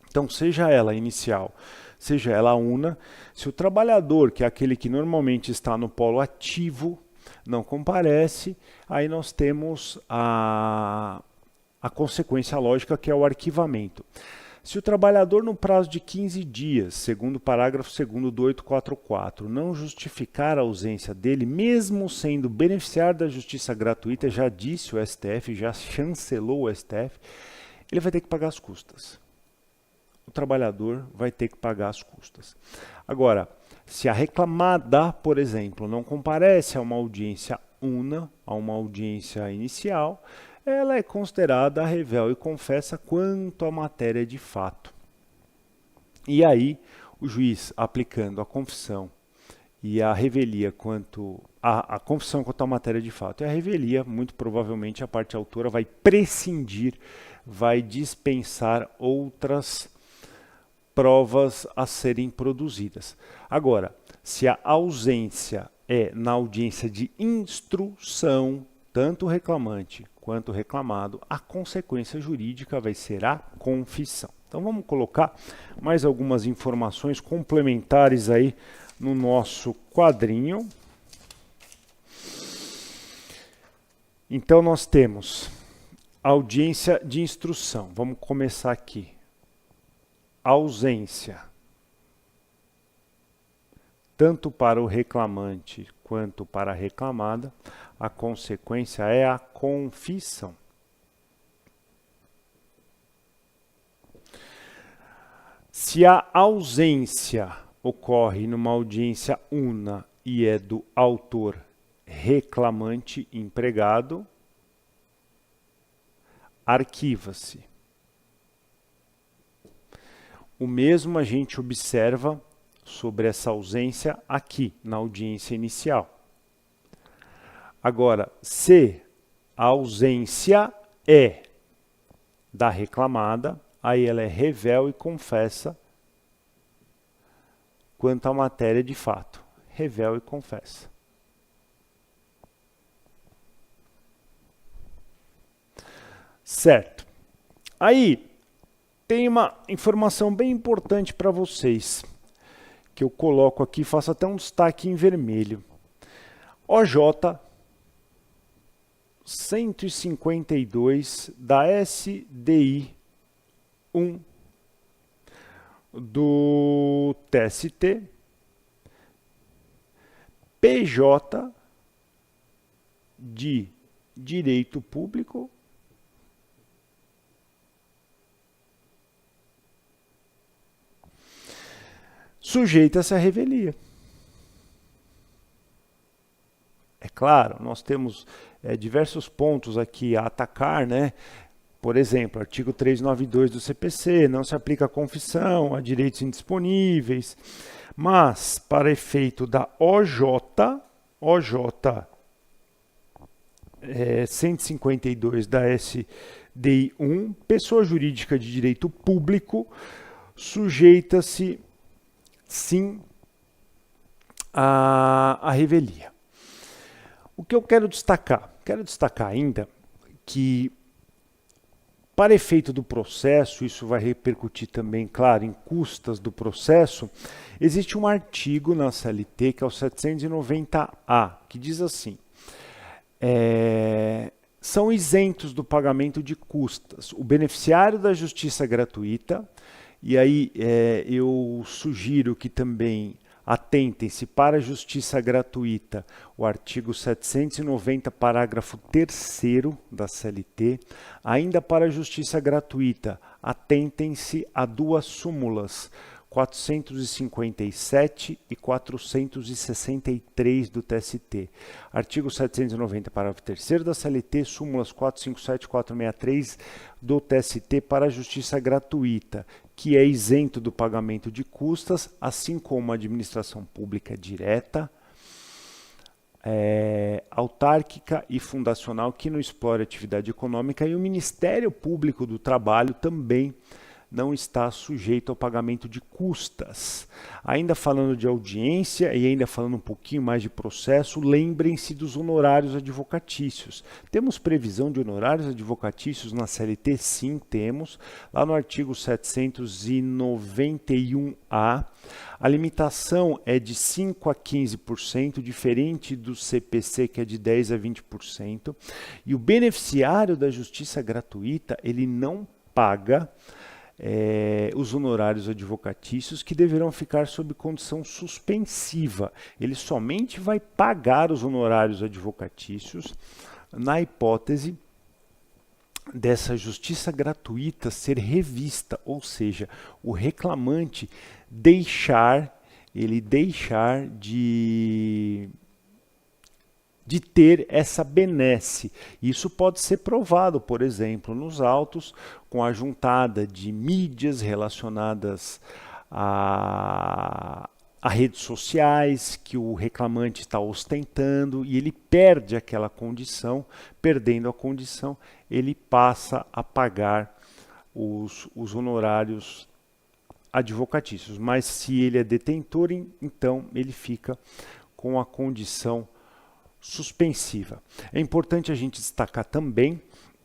Então, seja ela inicial, seja ela una, se o trabalhador, que é aquele que normalmente está no polo ativo, não comparece, aí nós temos a consequência lógica, que é o arquivamento. Se o trabalhador, no prazo de 15 dias, segundo o parágrafo 2º do 844, não justificar a ausência dele, mesmo sendo beneficiário da justiça gratuita, já disse o STF, já chancelou o STF, ele vai ter que pagar as custas. O trabalhador vai ter que pagar as custas. Agora, se a reclamada, por exemplo, não comparece a uma audiência una, a uma audiência inicial, ela é considerada rével e confessa quanto à matéria de fato. E aí, o juiz, aplicando a confissão e a revelia quanto a confissão quanto à matéria de fato e a revelia, muito provavelmente a parte autora vai prescindir, vai dispensar outras provas a serem produzidas. Agora, se a ausência é na audiência de instrução, tanto o reclamante quanto o reclamado, a consequência jurídica vai ser a confissão. Então vamos colocar mais algumas informações complementares aí no nosso quadrinho. Então nós temos audiência de instrução. Vamos começar aqui. Ausência. Tanto para o reclamante quanto para a reclamada, a consequência é a confissão. Se a ausência ocorre numa audiência una e é do autor reclamante empregado, arquiva-se. O mesmo a gente observa sobre essa ausência aqui, na audiência inicial. Agora, se a ausência é da reclamada, aí ela é rével e confessa quanto à matéria de fato. Rével e confessa. Certo. Aí, tem uma informação bem importante para vocês, que eu coloco aqui, faço até um destaque em vermelho. OJ 152 da SDI 1 do TST, PJ de Direito Público, sujeita-se à revelia. É claro, nós temos diversos pontos aqui a atacar, né? Por exemplo, artigo 392 do CPC, não se aplica a confissão, a direitos indisponíveis, mas para efeito da OJ 152 da SDI 1, pessoa jurídica de direito público sujeita-se sim à revelia. O que eu quero destacar? Quero destacar ainda que, para efeito do processo, isso vai repercutir também, claro, em custas do processo, existe um artigo na CLT, que é o 790-A, que diz assim: são isentos do pagamento de custas o beneficiário da justiça gratuita, e aí eu sugiro que também atentem-se para a justiça gratuita o artigo 790, parágrafo 3º da CLT. Ainda para a justiça gratuita, atentem-se a duas súmulas, 457 e 463 do TST. Artigo 790, parágrafo 3º da CLT, súmulas 457 e 463 do TST para a justiça gratuita, que é isento do pagamento de custas, assim como a administração pública direta, autárquica e fundacional que não explora atividade econômica, e o Ministério Público do Trabalho também não está sujeito ao pagamento de custas. Ainda falando de audiência e ainda falando um pouquinho mais de processo, lembrem-se dos honorários advocatícios. Temos previsão de honorários advocatícios na CLT? Sim, temos. Lá no artigo 791-A, a limitação é de 5% a 15%, diferente do CPC, que é de 10% a 20%. E o beneficiário da justiça gratuita, ele não paga os honorários advocatícios, que deverão ficar sob condição suspensiva. Ele somente vai pagar os honorários advocatícios na hipótese dessa justiça gratuita ser revista, ou seja, o reclamante deixar de ter essa benesse. Isso pode ser provado, por exemplo, nos autos, com a juntada de mídias relacionadas a redes sociais que o reclamante está ostentando, e ele perde aquela condição. Perdendo a condição, ele passa a pagar os honorários advocatícios. Mas se ele é detentor, então ele fica com a condição suspensiva. É importante a gente destacar também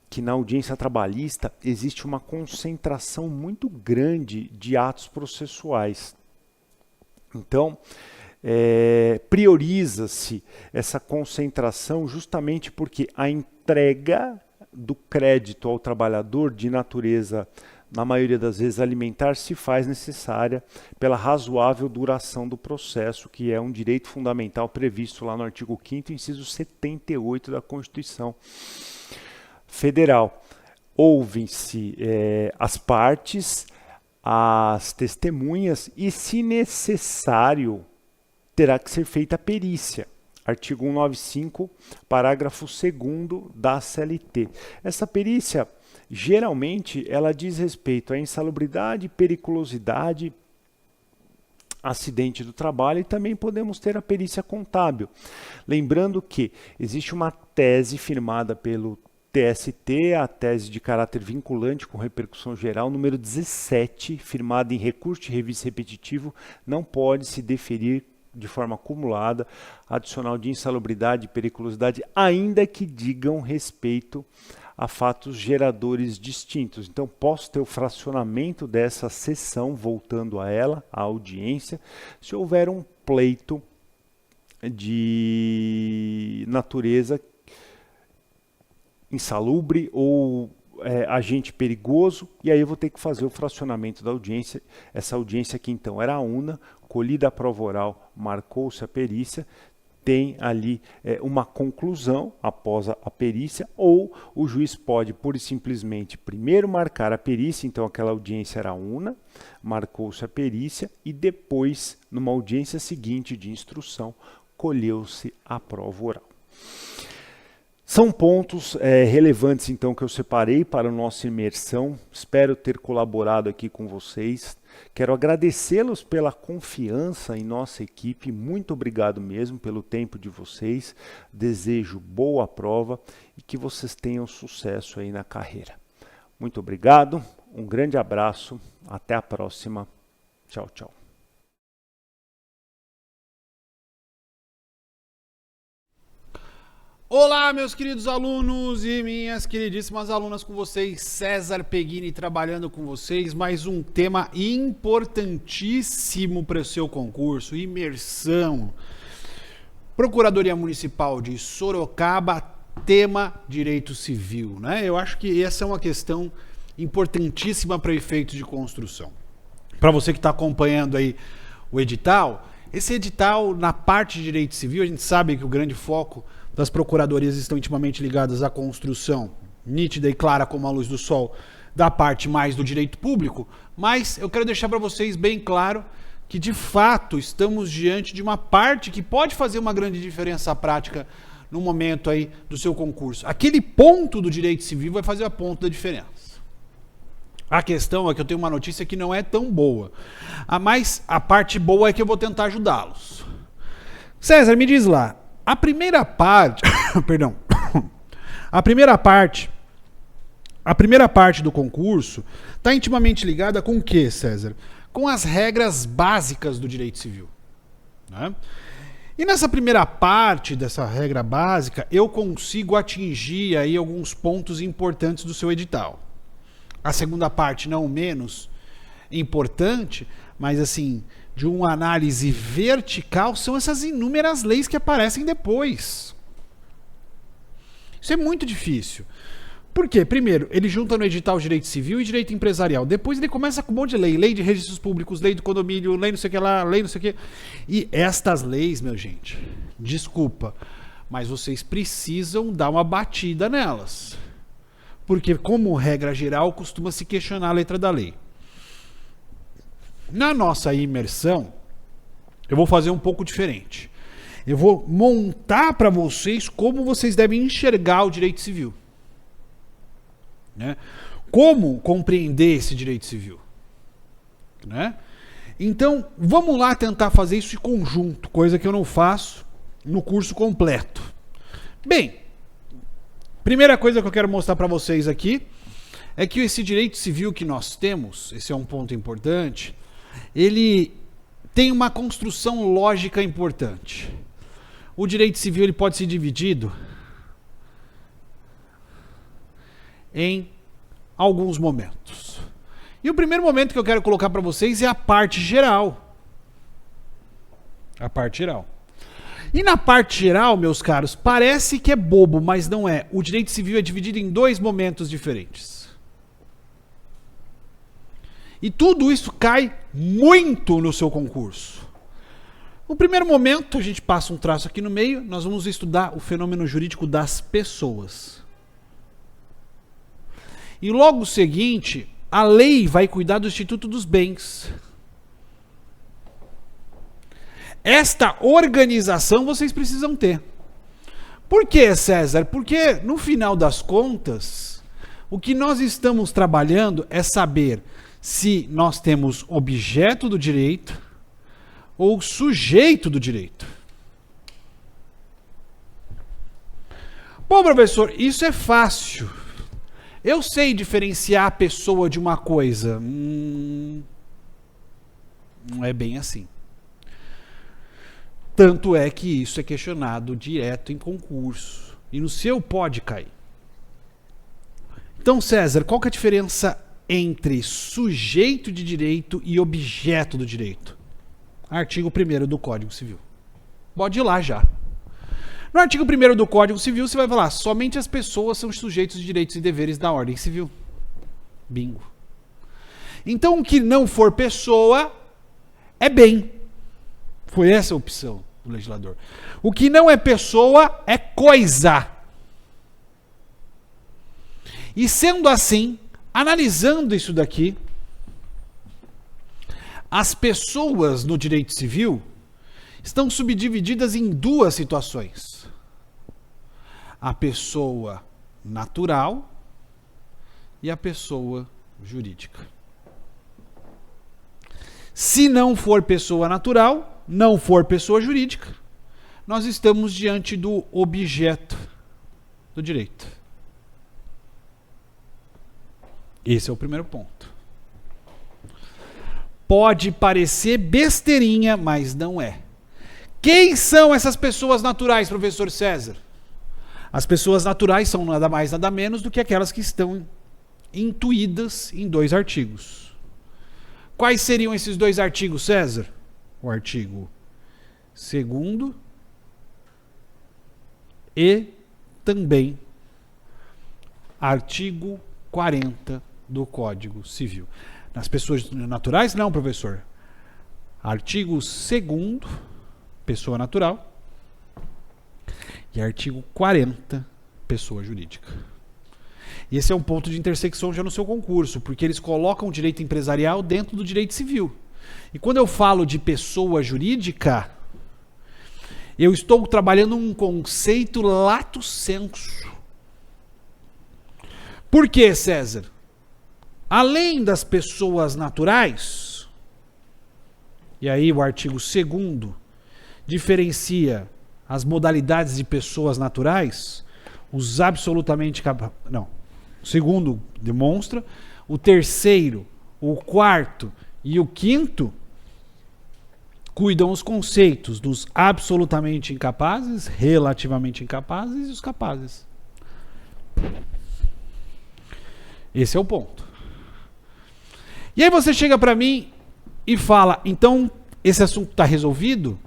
que na audiência trabalhista existe uma concentração muito grande de atos processuais. Então, prioriza-se essa concentração justamente porque a entrega do crédito ao trabalhador, de natureza, na maioria das vezes, alimentar, se faz necessária pela razoável duração do processo, que é um direito fundamental previsto lá no artigo 5º, inciso 78 da Constituição Federal. Ouvem-se as partes, as testemunhas e, se necessário, terá que ser feita a perícia. Artigo 195, parágrafo 2º da CLT. Essa perícia, geralmente, ela diz respeito à insalubridade, periculosidade, acidente do trabalho, e também podemos ter a perícia contábil. Lembrando que existe uma tese firmada pelo TST, a tese de caráter vinculante com repercussão geral, número 17, firmada em recurso de revista repetitivo, não pode se deferir de forma acumulada adicional de insalubridade e periculosidade, ainda que digam respeito a fatos geradores distintos. Então, posso ter o fracionamento dessa sessão, voltando a ela, a audiência, se houver um pleito de natureza insalubre ou agente perigoso, e aí eu vou ter que fazer o fracionamento da audiência. Essa audiência aqui, então, era a una, colhida a prova oral, marcou-se a perícia, tem ali uma conclusão após a perícia, ou o juiz pode pura e simplesmente primeiro marcar a perícia, então aquela audiência era una, marcou-se a perícia, e depois, numa audiência seguinte de instrução, colheu-se a prova oral. São pontos relevantes, então, que eu separei para a nossa imersão. Espero ter colaborado aqui com vocês. Quero agradecê-los pela confiança em nossa equipe. Muito obrigado mesmo pelo tempo de vocês. Desejo boa prova e que vocês tenham sucesso aí na carreira. Muito obrigado, um grande abraço, até a próxima. Tchau, tchau. Olá, meus queridos alunos e minhas queridíssimas alunas, com vocês, César Peghini, trabalhando com vocês, mais um tema importantíssimo para o seu concurso, imersão. Procuradoria Municipal de Sorocaba, tema direito civil, né? Eu acho que essa é uma questão importantíssima para efeitos de construção. Para você que está acompanhando aí o edital, esse edital na parte de direito civil, a gente sabe que o grande foco das procuradorias estão intimamente ligadas à construção, nítida e clara como a luz do sol, da parte mais do direito público, mas eu quero deixar para vocês bem claro que, de fato, estamos diante de uma parte que pode fazer uma grande diferença prática no momento aí do seu concurso. Aquele ponto do direito civil vai fazer a ponta da diferença. A questão é que eu tenho uma notícia que não é tão boa, mas a parte boa é que eu vou tentar ajudá-los. César, me diz lá, a primeira parte, perdão, a primeira parte do concurso está intimamente ligada com o que, César? Com as regras básicas do direito civil, né? E nessa primeira parte dessa regra básica, eu consigo atingir aí alguns pontos importantes do seu edital. A segunda parte, não menos importante, mas assim, de uma análise vertical, são essas inúmeras leis que aparecem depois. Isso é muito difícil. Por quê? Primeiro, ele junta no edital direito civil e direito empresarial. Depois ele começa com um monte de lei. Lei de registros públicos, lei do condomínio, lei não sei o que lá, lei não sei o que. E estas leis, meu gente, desculpa, mas vocês precisam dar uma batida nelas. Porque, como regra geral, costuma se questionar a letra da lei. Na nossa imersão, eu vou fazer um pouco diferente. Eu vou montar para vocês como vocês devem enxergar o direito civil, né? Como compreender esse direito civil, né? Então, vamos lá tentar fazer isso em conjunto, coisa que eu não faço no curso completo. Bem, primeira coisa que eu quero mostrar para vocês aqui é que esse direito civil que nós temos, esse é um ponto importante, ele tem uma construção lógica importante. O direito civil ele pode ser dividido em alguns momentos. E o primeiro momento que eu quero colocar para vocês é a parte geral. A parte geral. E na parte geral, meus caros, parece que é bobo, mas não é. O direito civil é dividido em dois momentos diferentes. E tudo isso cai muito no seu concurso. No primeiro momento, a gente passa um traço aqui no meio, nós vamos estudar o fenômeno jurídico das pessoas. E logo seguinte, a lei vai cuidar do Instituto dos Bens. Esta organização vocês precisam ter. Por quê, César? Porque, no final das contas, o que nós estamos trabalhando é saber se nós temos objeto do direito ou sujeito do direito. Bom, professor, isso é fácil. Eu sei diferenciar a pessoa de uma coisa. Não é bem assim. Tanto é que isso é questionado direto em concurso. E no seu pode cair. Então, César, qual que é a diferença entre sujeito de direito e objeto do direito? Artigo 1º do Código Civil. Pode ir lá já. No artigo 1º do Código Civil, você vai falar, somente as pessoas são sujeitos de direitos e deveres da ordem civil. Bingo. Então, o que não for pessoa é bem. Foi essa a opção do legislador. O que não é pessoa é coisa. E sendo assim, analisando isso daqui, as pessoas no direito civil estão subdivididas em duas situações. a pessoa natural e a pessoa jurídica. Se não for pessoa natural, não for pessoa jurídica, nós estamos diante do objeto do direito. Esse é o primeiro ponto. Pode parecer besteirinha, mas não é. Quem são essas pessoas naturais, professor César? As pessoas naturais são nada mais, nada menos do que aquelas que estão intuídas em 2 artigos. Quais seriam esses 2 artigos, César? O artigo 2º e também artigo 40 do Código Civil. Nas pessoas naturais, não, professor. Artigo 2º, pessoa natural, e artigo 40, pessoa jurídica. E esse é um ponto de intersecção já no seu concurso, porque eles colocam o direito empresarial dentro do direito civil. E quando eu falo de pessoa jurídica, eu estou trabalhando um conceito lato sensu. Por quê, César? Além das pessoas naturais, e aí o artigo 2º diferencia as modalidades de pessoas naturais, os absolutamente capazes. Não. O 2º demonstra, o 3º, o 4º e o 5º cuidam os conceitos dos absolutamente incapazes, relativamente incapazes e os capazes. Esse é o ponto. E aí você chega para mim e fala, então esse assunto está resolvido?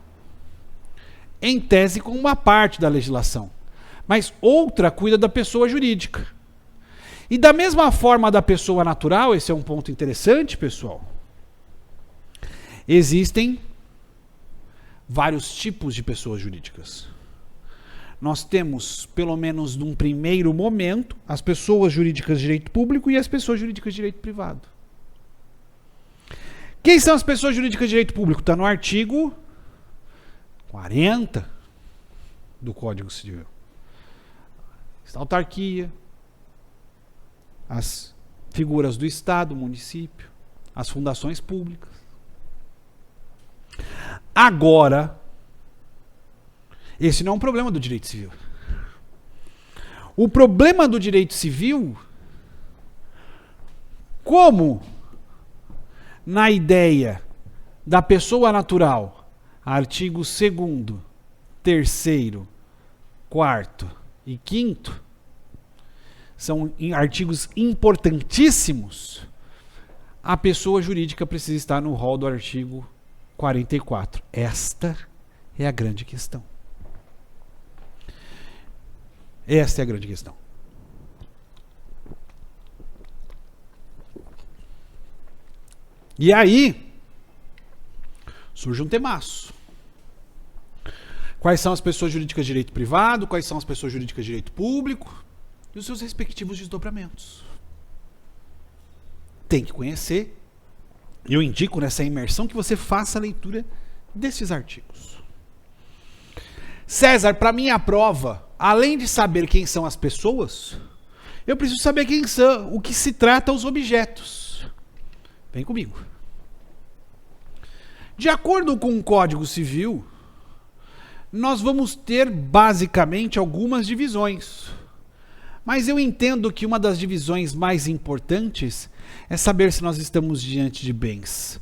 Em tese com uma parte da legislação, mas outra cuida da pessoa jurídica. E da mesma forma da pessoa natural, esse é um ponto interessante, pessoal, existem vários tipos de pessoas jurídicas. Nós temos, pelo menos num primeiro momento, as pessoas jurídicas de direito público e as pessoas jurídicas de direito privado. Quem são as pessoas jurídicas de direito público? Está no artigo 40 do Código Civil. Está a autarquia, as figuras do Estado, município, as fundações públicas. Agora, esse não é um problema do direito civil. O problema do direito civil, como na ideia da pessoa natural, artigo 2º, 3º, 4º e 5º, são artigos importantíssimos, a pessoa jurídica precisa estar no rol do artigo 44. Esta é a grande questão. Esta é a grande questão. E aí, surge um temaço. Quais são as pessoas jurídicas de direito privado, quais são as pessoas jurídicas de direito público e os seus respectivos desdobramentos. Tem que conhecer. Eu indico nessa imersão que você faça a leitura desses artigos. César, para minha prova, além de saber quem são as pessoas, eu preciso saber quem são, o que se trata os objetos. Vem comigo. De acordo com o Código Civil, nós vamos ter basicamente algumas divisões. Mas eu entendo que uma das divisões mais importantes é saber se nós estamos diante de bens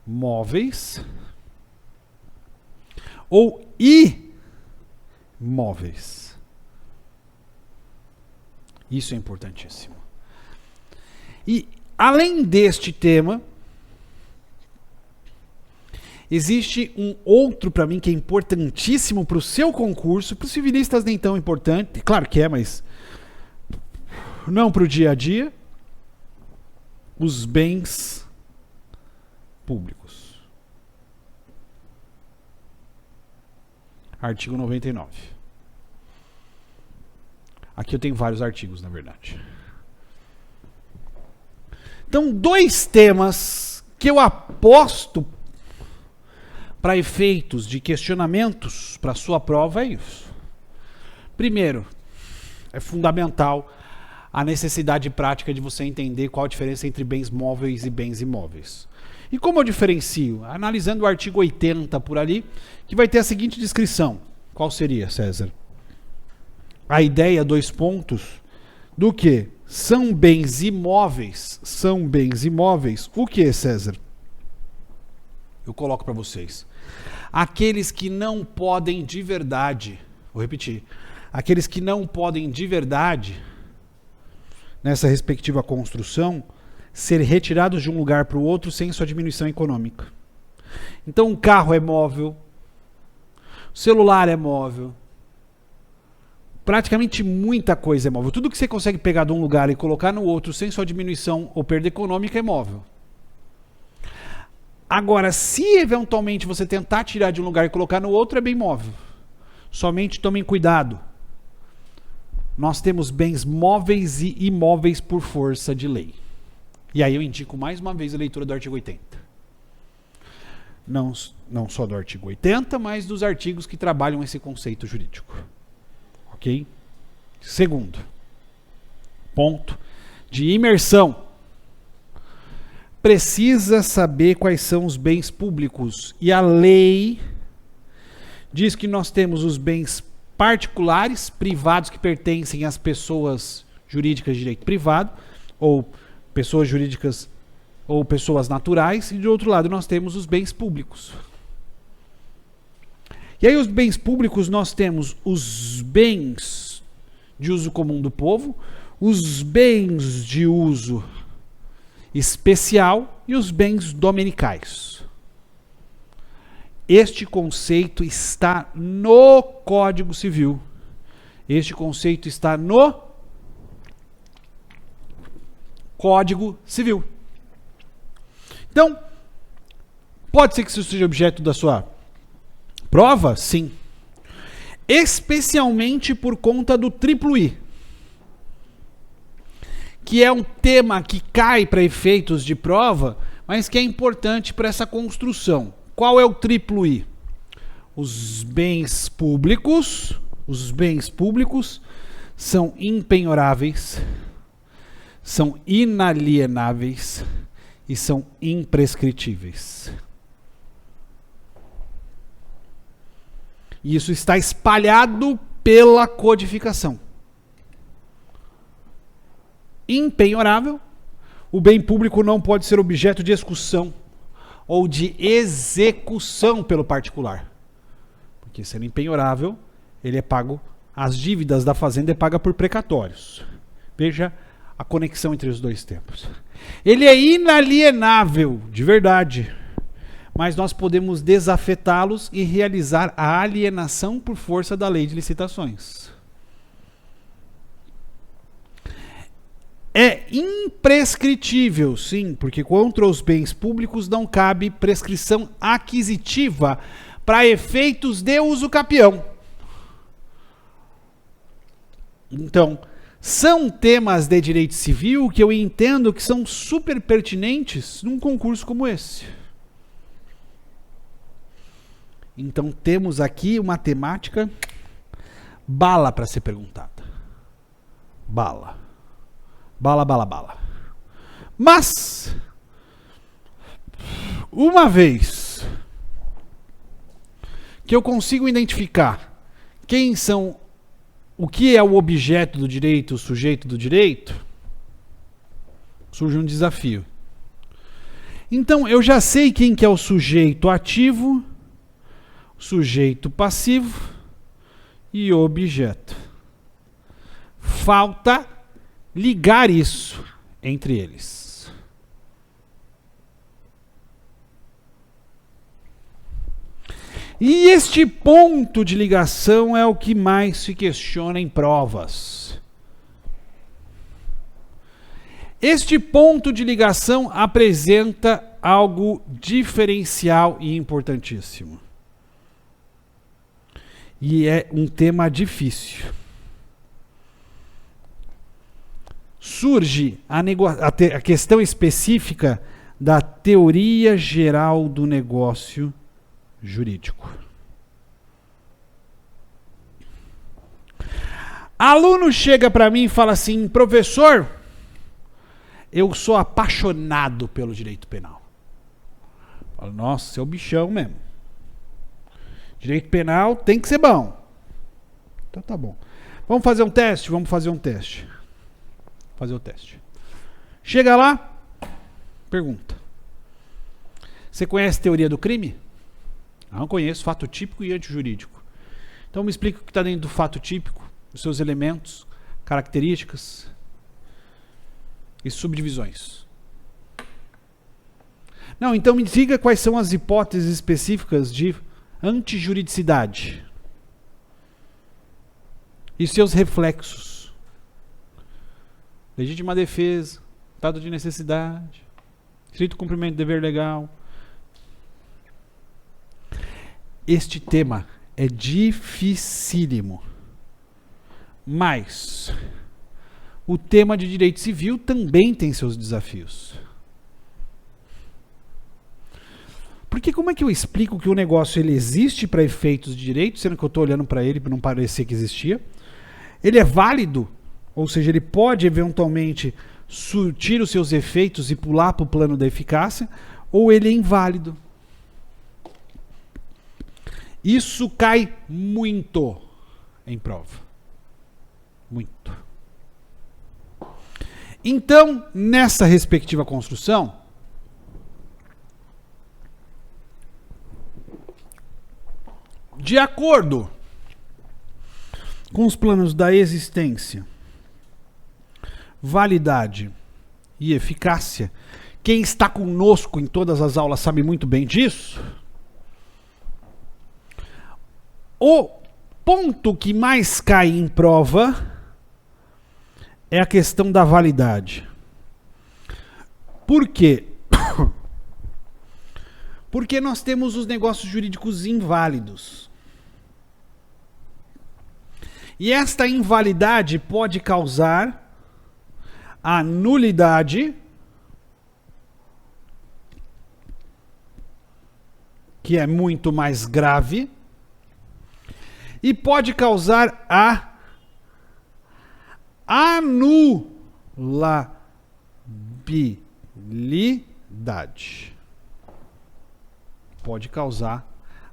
móveis ou imóveis. Isso é importantíssimo. E além deste tema, existe um outro para mim que é importantíssimo para o seu concurso, para os civilistas nem tão importante, claro que é, mas não para o dia a dia, os bens públicos. Artigo 99. Aqui eu tenho vários artigos, na verdade. Então, dois temas que eu aposto para efeitos de questionamentos para a sua prova é isso. Primeiro, É fundamental a necessidade prática de você entender qual a diferença entre bens móveis e bens imóveis. E como eu diferencio? Analisando o artigo 80 por ali, que vai ter a seguinte descrição. Qual seria, César? A ideia, 2 pontos, do que? São bens imóveis. São bens imóveis. O que, César? Eu coloco para vocês. Aqueles que não podem de verdade, vou repetir, aqueles que não podem de verdade, nessa respectiva construção, ser retirados de um lugar para o outro sem sua diminuição econômica. Então o carro é móvel, o celular é móvel, praticamente muita coisa é móvel. Tudo que você consegue pegar de um lugar e colocar no outro sem sua diminuição ou perda econômica é móvel. Agora, se eventualmente você tentar tirar de um lugar e colocar no outro, é bem móvel. Somente tomem cuidado. Nós temos bens móveis e imóveis por força de lei. E aí eu indico mais uma vez a leitura do artigo 80. Não só do artigo 80, mas dos artigos que trabalham esse conceito jurídico. Ok? Segundo ponto, de imersão. Precisa saber quais são os bens públicos. E a lei diz que nós temos os bens particulares, privados, que pertencem às pessoas jurídicas de direito privado, ou pessoas jurídicas ou pessoas naturais, e de outro lado nós temos os bens públicos. E aí os bens públicos nós temos os bens de uso comum do povo, os bens de uso especial e os bens dominicais. Este conceito está no Código Civil. Este conceito está no Código Civil. Então, pode ser que isso seja objeto da sua prova? Sim. Especialmente por conta do triplo I, que é um tema que cai para efeitos de prova, mas que é importante para essa construção. Qual é o triplo I? Os bens públicos são impenhoráveis, são inalienáveis e são imprescritíveis. E isso está espalhado pela codificação. Impenhorável, o bem público não pode ser objeto de execução ou de execução pelo particular. Porque sendo impenhorável, ele é pago, as dívidas da fazenda é paga por precatórios. Veja a conexão entre os dois tempos. Ele é inalienável, de verdade, mas nós podemos desafetá-los e realizar a alienação por força da lei de licitações. É imprescritível, sim, porque contra os bens públicos não cabe prescrição aquisitiva para efeitos de uso capião. Então, são temas de direito civil que eu entendo que são super pertinentes num concurso como esse. Então, temos aqui uma temática bala para ser perguntada. Bala. Bala, bala, bala. Mas, uma vez que eu consigo identificar quem são, o que é o objeto do direito, o sujeito do direito, surge um desafio. Então, eu já sei quem que é o sujeito ativo, sujeito passivo e objeto. Falta ligar isso entre eles. E este ponto de ligação é o que mais se questiona em provas. Este ponto de ligação apresenta algo diferencial e importantíssimo. E é um tema difícil. Surge a questão específica da teoria geral do negócio jurídico. Aluno chega para mim e fala assim: professor, eu sou apaixonado pelo direito penal. Eu falo, nossa, você é o bichão mesmo. Direito penal tem que ser bom. Então tá bom. Vamos fazer um teste? Vamos fazer um teste. Fazer o teste. Chega lá, pergunta: você conhece teoria do crime? Não conheço. Fato típico e antijurídico. Então me explica o que está dentro do fato típico, os seus elementos, características e subdivisões. Não, então me diga quais são as hipóteses específicas de antijuridicidade e seus reflexos. Legítima defesa, estado de necessidade, estrito cumprimento do dever legal. Este tema é dificílimo, mas o tema de direito civil também tem seus desafios. Porque como é que eu explico que o negócio ele existe para efeitos de direito, sendo que eu estou olhando para ele para não parecer que existia? Ele é válido, ou seja, ele pode eventualmente surtir os seus efeitos e pular para o plano da eficácia, ou ele é inválido. Isso cai muito em prova. Muito. Então, nessa respectiva construção, de acordo com os planos da existência, validade e eficácia, quem está conosco em todas as aulas sabe muito bem disso. O ponto que mais cai em prova é a questão da validade. Por quê? Porque nós temos os negócios jurídicos inválidos. E esta invalidade pode causar a nulidade, que é muito mais grave, e pode causar a anulabilidade. Pode causar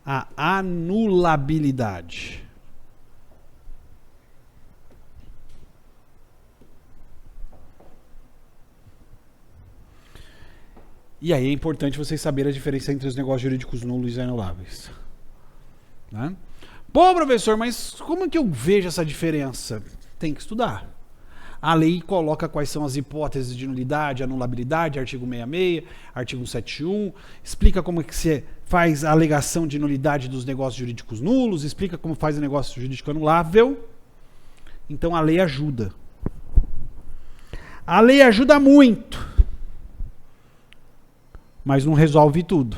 a anulabilidade. E aí é importante vocês saberem a diferença entre os negócios jurídicos nulos e anuláveis. Né? Pô, professor, mas como é que eu vejo essa diferença? Tem que estudar. A lei coloca quais são as hipóteses de nulidade, anulabilidade, artigo 66, artigo 171, explica como é que você faz a alegação de nulidade dos negócios jurídicos nulos, explica como faz o negócio jurídico anulável. Então a lei ajuda. A lei ajuda muito, mas não resolve tudo.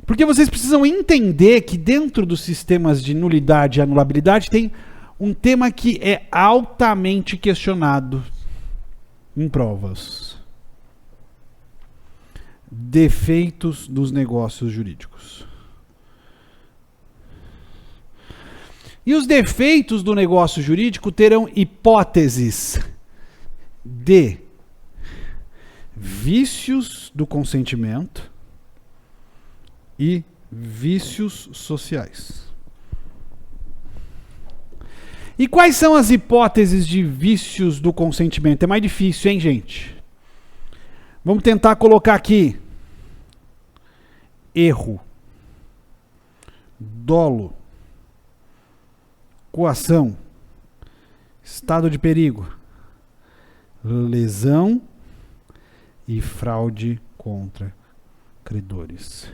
Porque vocês precisam entender que dentro dos sistemas de nulidade e anulabilidade tem um tema que é altamente questionado em provas: defeitos dos negócios jurídicos. E os defeitos do negócio jurídico terão hipóteses de vícios do consentimento e vícios sociais. E quais são as hipóteses de vícios do consentimento? É mais difícil, hein, gente? Vamos tentar colocar aqui: erro, dolo, coação, estado de perigo, lesão e fraude contra credores.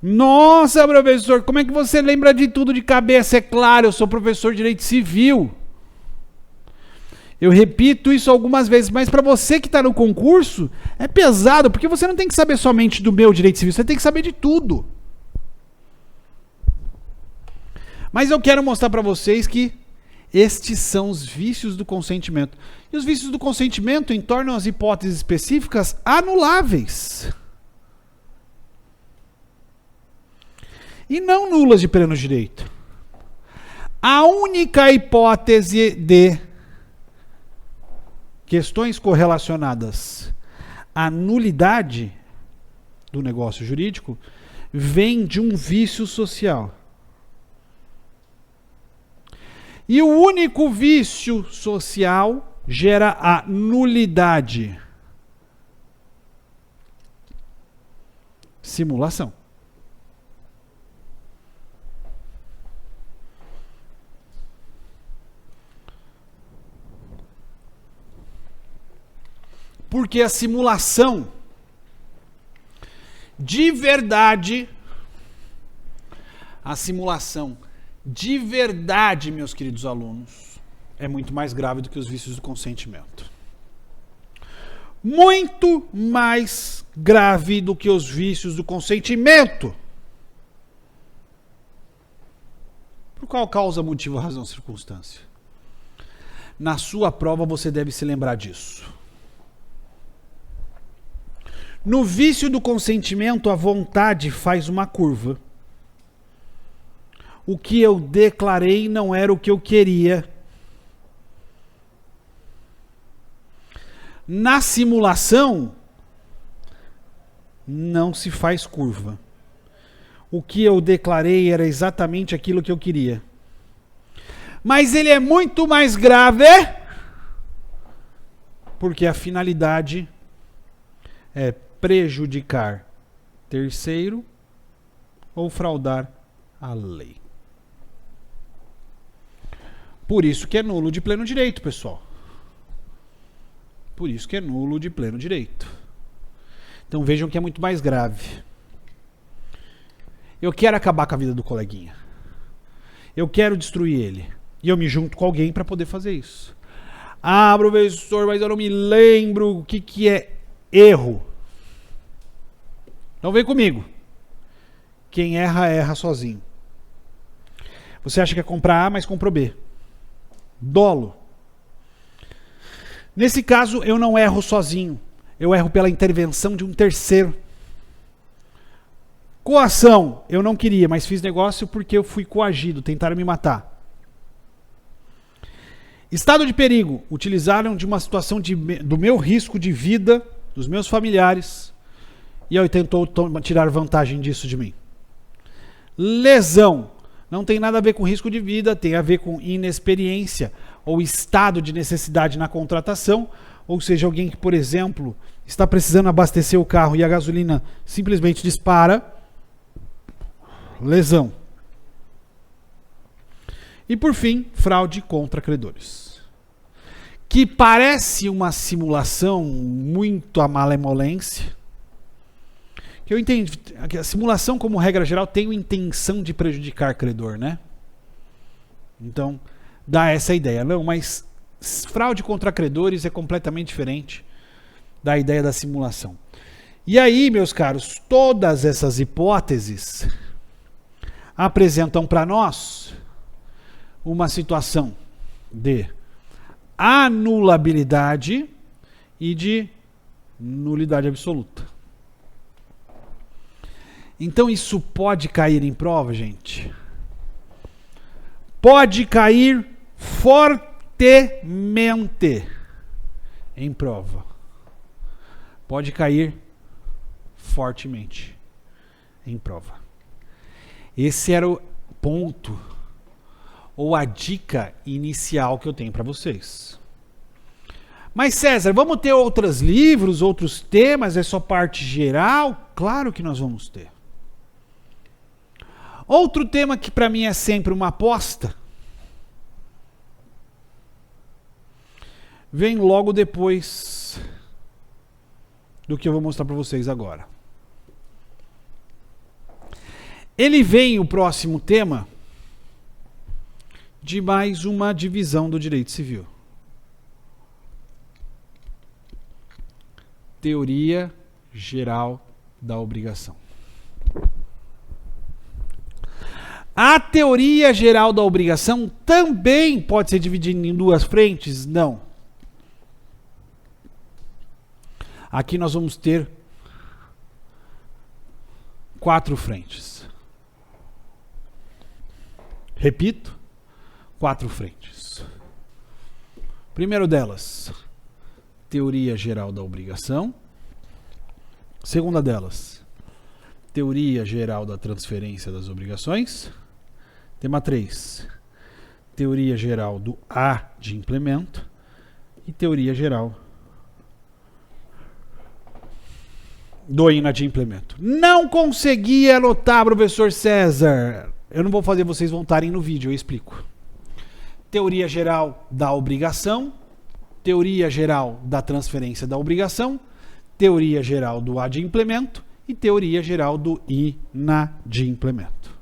Nossa, professor, como é que você lembra de tudo de cabeça? É claro, eu sou professor de direito civil. Eu repito isso algumas vezes, mas para você que está no concurso, é pesado, porque você não tem que saber somente do meu direito civil, você tem que saber de tudo. Mas eu quero mostrar para vocês que estes são os vícios do consentimento. E os vícios do consentimento tornam as hipóteses específicas anuláveis. E não nulas de pleno direito. A única hipótese de questões correlacionadas à nulidade do negócio jurídico vem de um vício social. E o único vício social gera a nulidade. Simulação. Porque a simulação de verdade, meus queridos alunos, é muito mais grave do que os vícios do consentimento. Muito mais grave do que os vícios do consentimento. Por qual causa, motivo, razão, circunstância? Na sua prova você deve se lembrar disso. No vício do consentimento, a vontade faz uma curva. O que eu declarei não era o que eu queria. Na simulação, não se faz curva. O que eu declarei era exatamente aquilo que eu queria. Mas ele é muito mais grave, porque a finalidade é prejudicar terceiro ou fraudar a lei. Por isso que é nulo de pleno direito, pessoal. Por isso que é nulo de pleno direito. Então vejam que é muito mais grave. Eu quero acabar com a vida do coleguinha. Eu quero destruir ele. E eu me junto com alguém para poder fazer isso. Ah, professor, mas eu não me lembro o que é erro. Então vem comigo. Quem erra, erra sozinho. Você acha que é comprar A, mas comprou B. Dolo. Nesse caso, eu não erro sozinho. Eu erro pela intervenção de um terceiro. Coação. Eu não queria, mas fiz negócio porque eu fui coagido. Tentaram me matar. Estado de perigo. Utilizaram de uma situação do meu risco de vida, dos meus familiares, e aí tentou tirar vantagem disso de mim. Lesão. Não tem nada a ver com risco de vida, tem a ver com inexperiência ou estado de necessidade na contratação, ou seja, alguém que, por exemplo, está precisando abastecer o carro e a gasolina simplesmente dispara. Lesão. E por fim, fraude contra credores. Que parece uma simulação muito à malemolência. Que eu entendo, a simulação, como regra geral, tem a intenção de prejudicar credor, né? Então, dá essa ideia. Não, mas fraude contra credores é completamente diferente da ideia da simulação. E aí, meus caros, todas essas hipóteses apresentam para nós uma situação de anulabilidade e de nulidade absoluta. Então isso pode cair em prova, gente? Pode cair fortemente em prova. Pode cair fortemente em prova. Esse era o ponto ou a dica inicial que eu tenho para vocês. Mas César, vamos ter outros livros, outros temas? É só parte geral? Claro que nós vamos ter. Outro tema que para mim é sempre uma aposta, vem logo depois do que eu vou mostrar para vocês agora. Ele vem, o próximo tema, de mais uma divisão do direito civil. Teoria geral da obrigação. A teoria geral da obrigação também pode ser dividida em duas frentes? Não. Aqui nós vamos ter 4 frentes. Repito, 4 frentes. Primeiro delas, teoria geral da obrigação. Segunda delas, teoria geral da transferência das obrigações. Tema 3, teoria geral do adimplemento. E teoria geral do inadimplemento. Não consegui anotar, professor César. Eu não vou fazer vocês voltarem no vídeo, eu explico. Teoria geral da obrigação, teoria geral da transferência da obrigação, teoria geral do adimplemento e teoria geral do inadimplemento.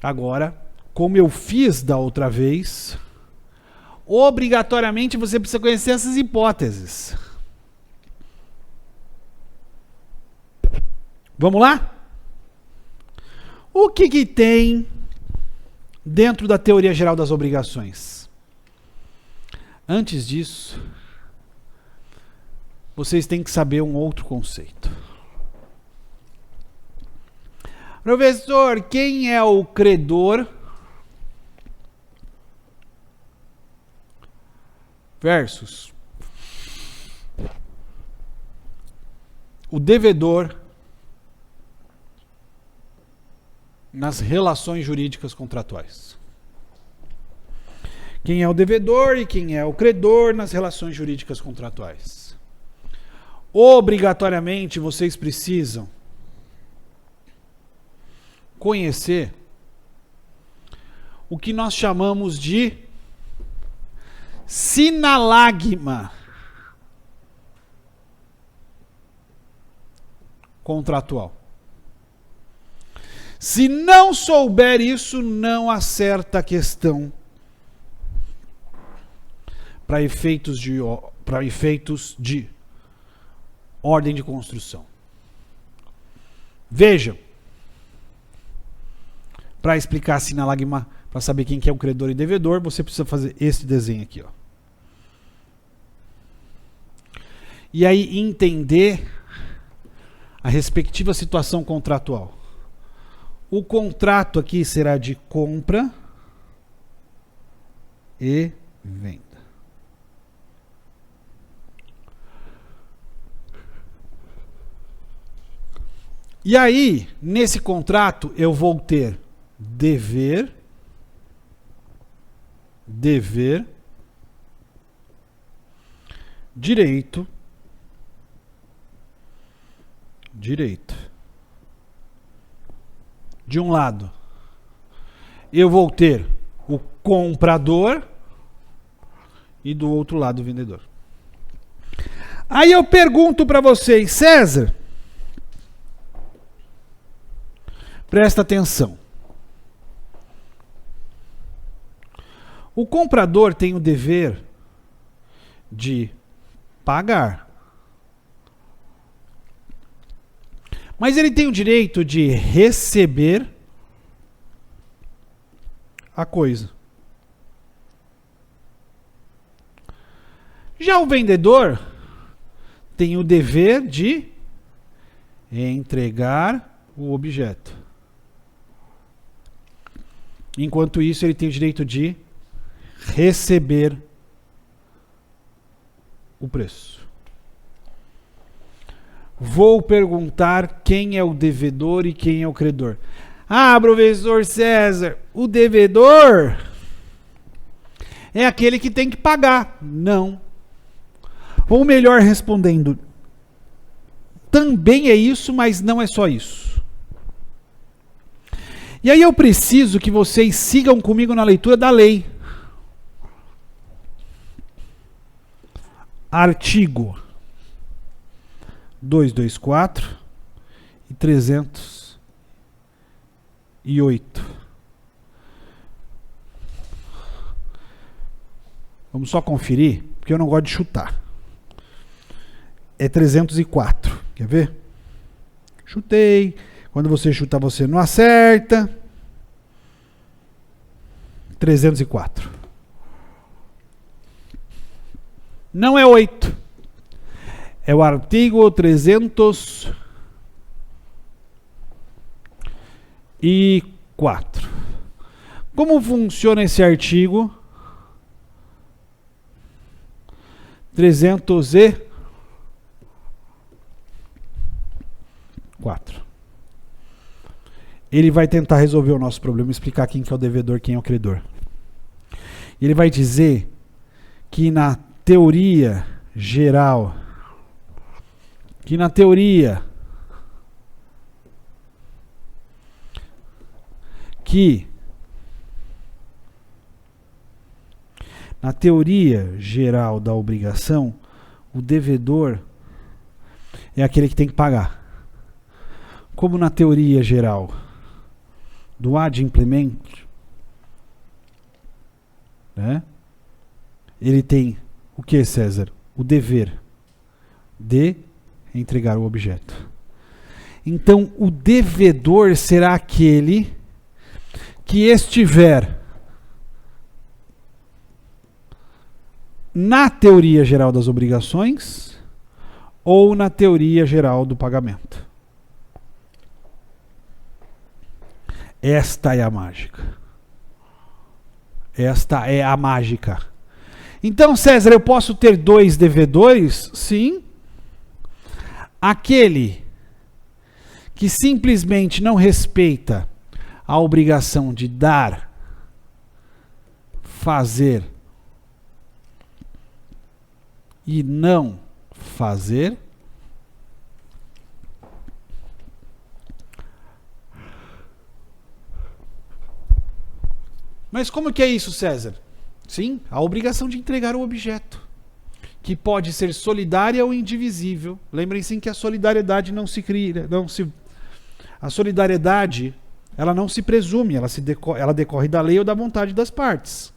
Agora, como eu fiz da outra vez, obrigatoriamente você precisa conhecer essas hipóteses. Vamos lá? O que tem dentro da teoria geral das obrigações? Antes disso, vocês têm que saber um outro conceito. Professor, quem é o credor versus o devedor nas relações jurídicas contratuais? Quem é o devedor e quem é o credor nas relações jurídicas contratuais? Obrigatoriamente vocês precisam conhecer o que nós chamamos de sinalagma contratual. Se não souber isso, não acerta a questão para efeitos de ordem de construção. Vejam, para explicar sinalagma, para saber quem que é o credor e devedor, você precisa fazer esse desenho aqui, ó. E aí entender a respectiva situação contratual. O contrato aqui será de compra e venda. E aí, nesse contrato, eu vou ter dever, direito. De um lado, eu vou ter o comprador e do outro lado o vendedor. Aí eu pergunto para vocês, César, presta atenção. O comprador tem o dever de pagar. Mas ele tem o direito de receber a coisa. Já o vendedor tem o dever de entregar o objeto. Enquanto isso, ele tem o direito de receber o preço. Vou perguntar quem é o devedor e quem é o credor. Ah, professor César, o devedor é aquele que tem que pagar. Não. Ou melhor, respondendo, também é isso, mas não é só isso. E aí eu preciso que vocês sigam comigo na leitura da lei. Artigo 224 e 308. Vamos só conferir, porque eu não gosto de chutar. É 304. Quer ver? Chutei. Quando você chuta, você não acerta. 304. Não é 8. É o artigo 304. Como funciona esse artigo 304? Ele vai tentar resolver o nosso problema, explicar quem que é o devedor, quem é o credor. Ele vai dizer que na teoria geral, na teoria geral da obrigação, o devedor é aquele que tem que pagar. Como na teoria geral do adimplemento, né? Ele tem o que, César? O dever de entregar o objeto. Então, o devedor será aquele que estiver na teoria geral das obrigações ou na teoria geral do pagamento. Esta é a mágica. Esta é a mágica. Então, César, eu posso ter dois devedores? Sim. Aquele que simplesmente não respeita a obrigação de dar, fazer e não fazer. Mas como que é isso, César? Sim, a obrigação de entregar o objeto, que pode ser solidária ou indivisível. Lembrem-se que a solidariedade não se cria, a solidariedade, ela não se presume, ela decorre da lei ou da vontade das partes.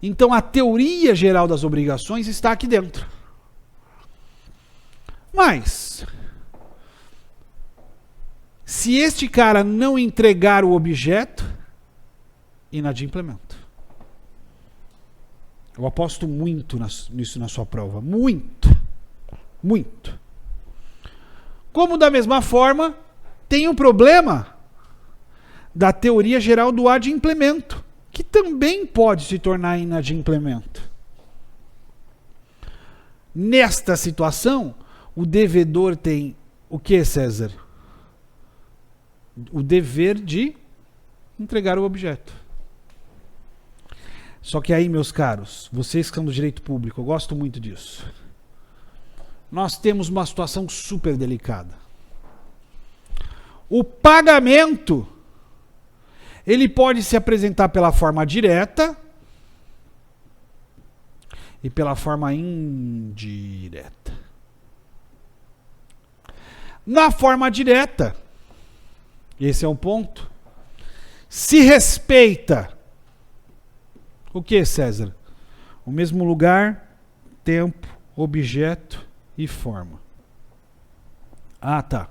Então a teoria geral das obrigações está aqui dentro. Mas se este cara não entregar o objeto, inadimplemento. Eu aposto muito nisso na sua prova. Muito. Muito. Como da mesma forma, tem o problema da teoria geral do adimplemento, que também pode se tornar inadimplemento. Nesta situação, o devedor tem o que, César? O dever de entregar o objeto. Só que aí, meus caros, vocês que são do direito público, eu gosto muito disso. Nós temos uma situação super delicada. O pagamento, ele pode se apresentar pela forma direta e pela forma indireta. Na forma direta, esse é um ponto, se respeita o que, César? O mesmo lugar, tempo, objeto e forma. Ah, tá.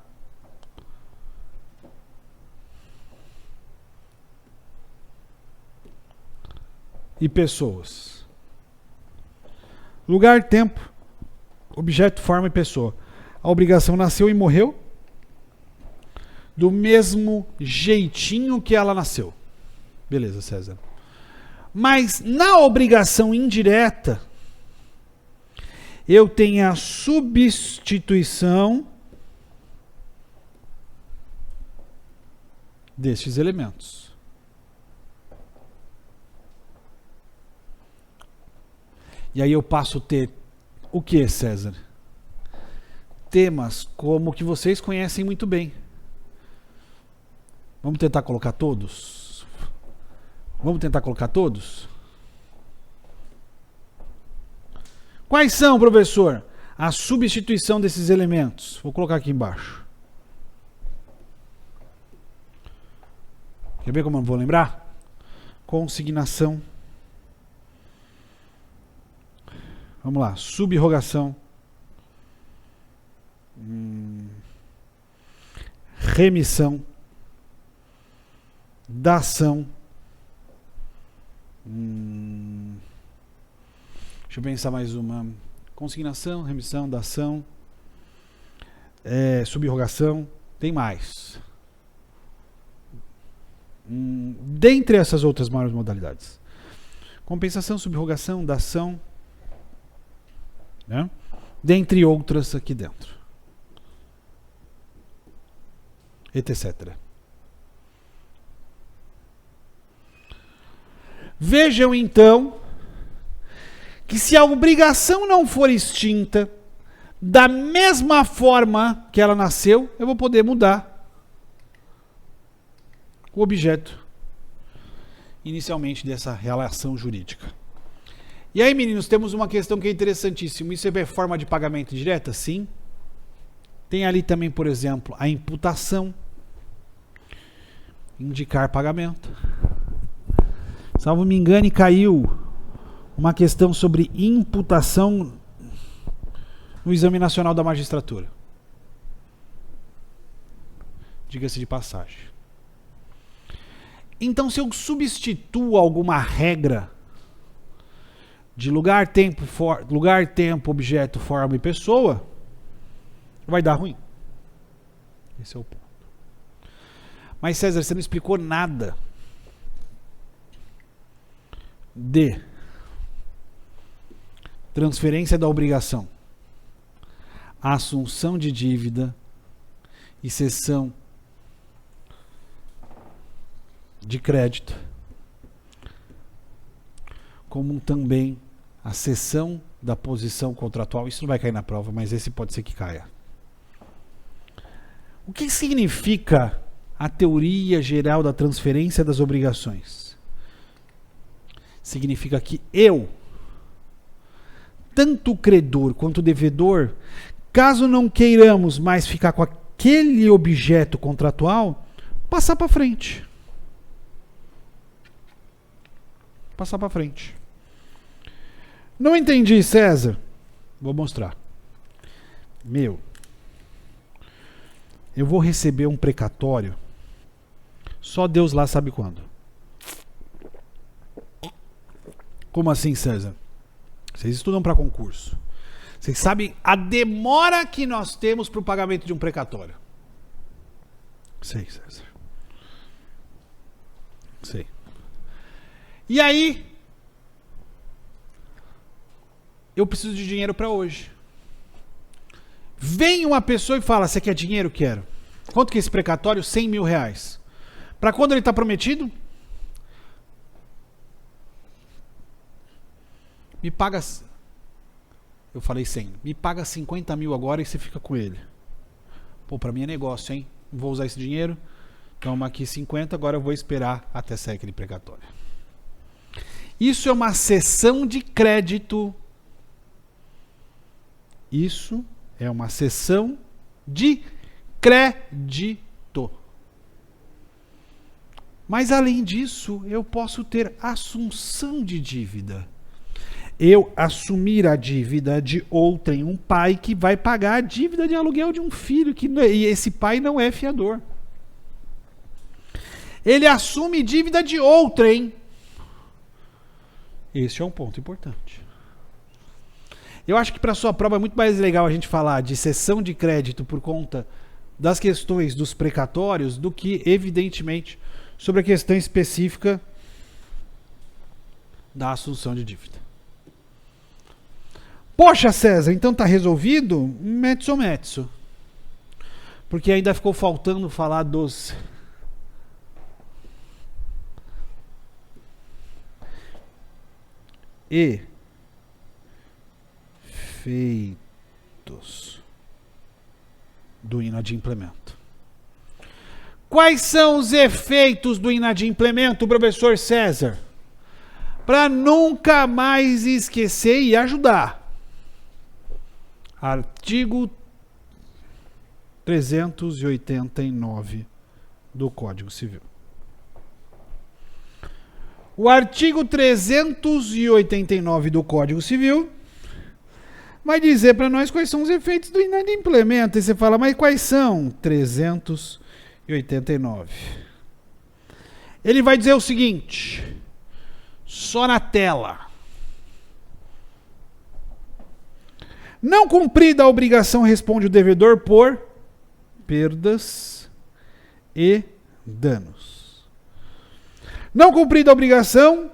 E pessoas. Lugar, tempo, objeto, forma e pessoa. A obrigação nasceu e morreu do mesmo jeitinho que ela nasceu. Beleza, César. Mas na obrigação indireta, eu tenho a substituição destes elementos. E aí eu passo a ter o que, César? Temas como que vocês conhecem muito bem. Vamos tentar colocar todos? Vamos tentar colocar todos? Quais são, professor? A substituição desses elementos. Vou colocar aqui embaixo. Quer ver como eu vou lembrar? Consignação. Vamos lá. Subrogação. Remissão. Dação. Deixa eu pensar mais uma. Consignação, remissão, dação, subrogação. Tem mais. dentre essas outras maiores modalidades. Compensação, subrogação, dação, né? Dentre outras aqui dentro. Etc. Vejam então que se a obrigação não for extinta, da mesma forma que ela nasceu, eu vou poder mudar o objeto inicialmente dessa relação jurídica. E aí, meninos, temos uma questão que é interessantíssima. Isso é forma de pagamento direta? Sim. Tem ali também, por exemplo, a imputação. Indicar pagamento. Salvo me engane, caiu uma questão sobre imputação no Exame Nacional da Magistratura. Diga-se de passagem. Então, se eu substituo alguma regra de lugar, tempo, objeto, forma e pessoa, vai dar ruim. Esse é o ponto. Mas, César, você não explicou nada de transferência da obrigação, assunção de dívida e cessão de crédito, como também a cessão da posição contratual. Isso não vai cair na prova, mas esse pode ser que caia. O que significa a teoria geral da transferência das obrigações? Significa que eu, tanto o credor quanto o devedor, caso não queiramos mais ficar com aquele objeto contratual, passar para frente. Passar para frente. Não entendi, César? Vou mostrar. Eu vou receber um precatório, só Deus lá sabe quando. Como assim, César? Vocês estudam para concurso. Vocês sabem a demora que nós temos para o pagamento de um precatório? Sei, César. Sei. E aí, eu preciso de dinheiro para hoje. Vem uma pessoa e fala: você quer dinheiro? Quero. Quanto que é esse precatório? 100 mil reais. Para quando ele está prometido? Me paga... Eu falei 100. Me paga 50 mil agora e você fica com ele. Pô, para mim é negócio, hein? Não vou usar esse dinheiro. Toma aqui 50, agora eu vou esperar até sair aquele precatório. Isso é uma cessão de crédito. Isso é uma cessão de crédito. Mas além disso, eu posso ter assunção de dívida. Eu assumir a dívida de outrem, um pai que vai pagar a dívida de aluguel de um filho, e esse pai não é fiador. Ele assume dívida de outrem. Esse é um ponto importante. Eu acho que para a sua prova é muito mais legal a gente falar de cessão de crédito por conta das questões dos precatórios do que, evidentemente, sobre a questão específica da assunção de dívida. Poxa, César, então tá resolvido? Mezzo. Porque ainda ficou faltando falar dos efeitos do inadimplemento. Quais são os efeitos do inadimplemento, professor César? Para nunca mais esquecer e ajudar. Artigo 389 do Código Civil. O artigo 389 do Código Civil vai dizer para nós quais são os efeitos do inadimplemento. E você fala, mas quais são? 389. Ele vai dizer o seguinte, só na tela. Não cumprida a obrigação, responde o devedor por perdas e danos. Não cumprida a obrigação,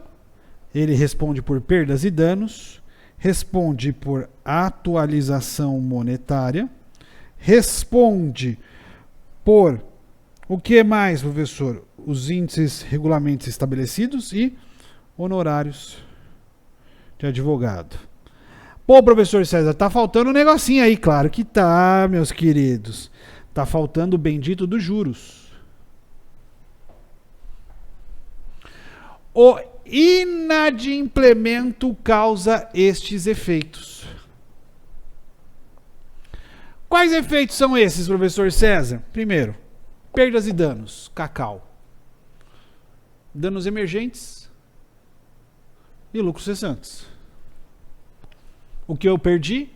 ele responde por perdas e danos, responde por atualização monetária, responde por o que mais, professor? Os índices regulamentos estabelecidos e honorários de advogado. Pô, professor César, tá faltando um negocinho aí. Claro que tá, meus queridos. Tá faltando o bendito dos juros. O inadimplemento causa estes efeitos. Quais efeitos são esses, professor César? Primeiro, perdas e danos, Cacau. Danos emergentes e lucros cessantes. O que eu perdi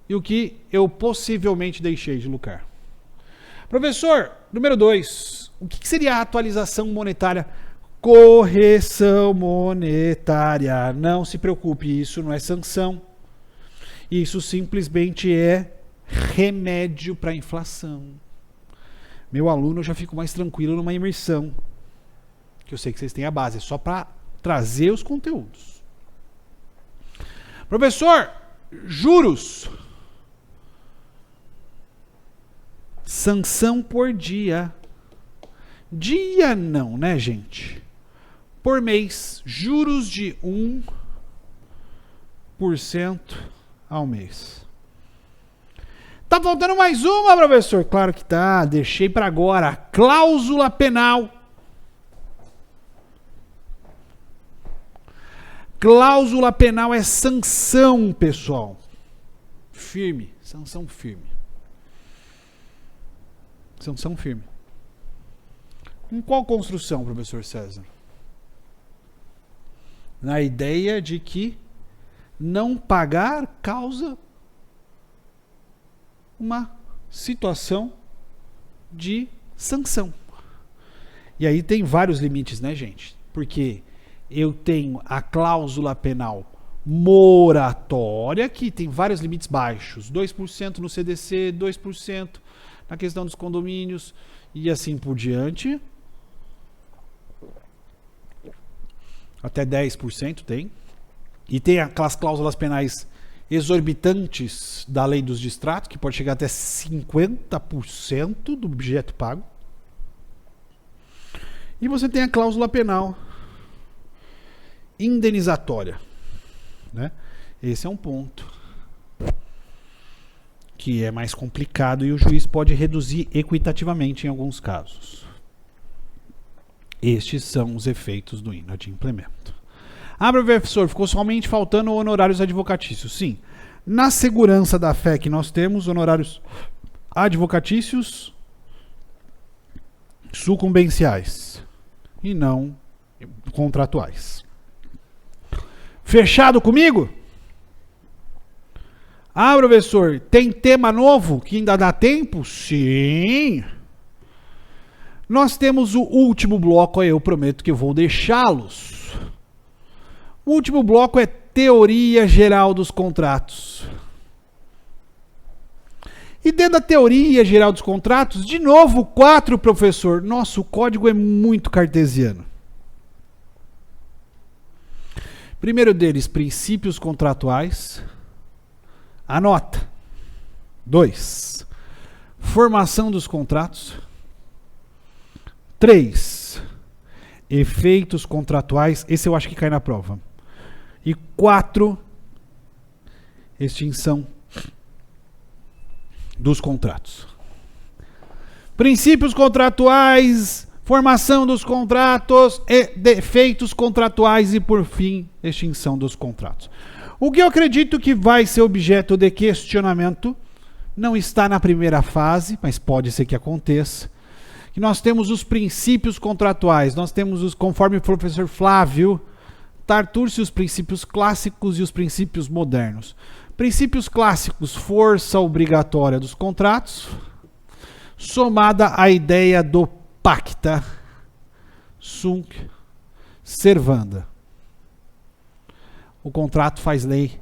e o que eu possivelmente deixei de lucrar. Professor, número 2. O que seria a atualização monetária? Correção monetária. Não se preocupe, isso não é sanção. Isso simplesmente é remédio para a inflação. Meu aluno, eu já fico mais tranquilo numa imersão. Que eu sei que vocês têm a base, é só para trazer os conteúdos. Professor, juros. Sanção por dia. Dia não, né, gente? Por mês, juros de 1% ao mês. Tá faltando mais uma, professor? Claro que tá, deixei para agora. Cláusula penal. Cláusula penal é sanção, pessoal. Firme, sanção firme. Sanção firme. Em qual construção, professor César? Na ideia de que não pagar causa uma situação de sanção. E aí tem vários limites, né, gente? Porque eu tenho a cláusula penal moratória, que tem vários limites baixos. 2% no CDC, 2% na questão dos condomínios e assim por diante. Até 10% tem. E tem aquelas cláusulas penais exorbitantes da lei dos distratos, que pode chegar até 50% do objeto pago. E você tem a cláusula penal indenizatória, né? Esse é um ponto que é mais complicado e o juiz pode reduzir equitativamente em alguns casos. Estes são os efeitos do inadimplemento. Ah, professor, ficou somente faltando honorários advocatícios. Sim, na segurança da fé que nós temos, honorários advocatícios sucumbenciais e não contratuais. Fechado comigo? Ah, professor, tem tema novo que ainda dá tempo? Sim. Nós temos o último bloco, aí eu prometo que eu vou deixá-los. O último bloco é teoria geral dos contratos. E dentro da teoria geral dos contratos, de novo, 4, professor. Nossa, o código é muito cartesiano. Primeiro deles, princípios contratuais. Anota. 2, formação dos contratos. 3, efeitos contratuais. Esse eu acho que cai na prova. E 4, extinção dos contratos. Princípios contratuais, formação dos contratos, efeitos contratuais e, por fim, extinção dos contratos. O que eu acredito que vai ser objeto de questionamento não está na primeira fase, mas pode ser que aconteça. Que nós temos os princípios contratuais, nós temos os, conforme o professor Flávio Tartúrcio, os princípios clássicos e os princípios modernos. Princípios clássicos, força obrigatória dos contratos, somada à ideia do pacta sunt servanda. O contrato faz lei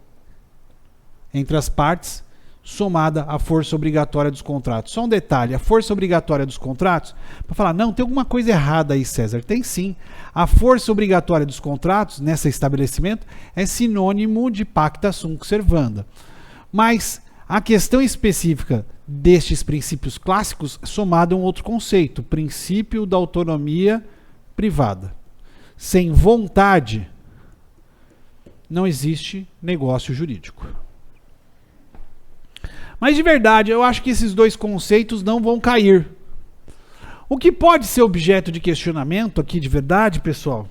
entre as partes, somada à força obrigatória dos contratos. Só um detalhe, a força obrigatória dos contratos, para falar, não, tem alguma coisa errada aí, César. Tem sim. A força obrigatória dos contratos, nesse estabelecimento, é sinônimo de pacta sunt servanda. Mas a questão específica destes princípios clássicos é somada a um outro conceito, princípio da autonomia privada. Sem vontade, não existe negócio jurídico. Mas de verdade, eu acho que esses dois conceitos não vão cair. O que pode ser objeto de questionamento aqui de verdade, pessoal,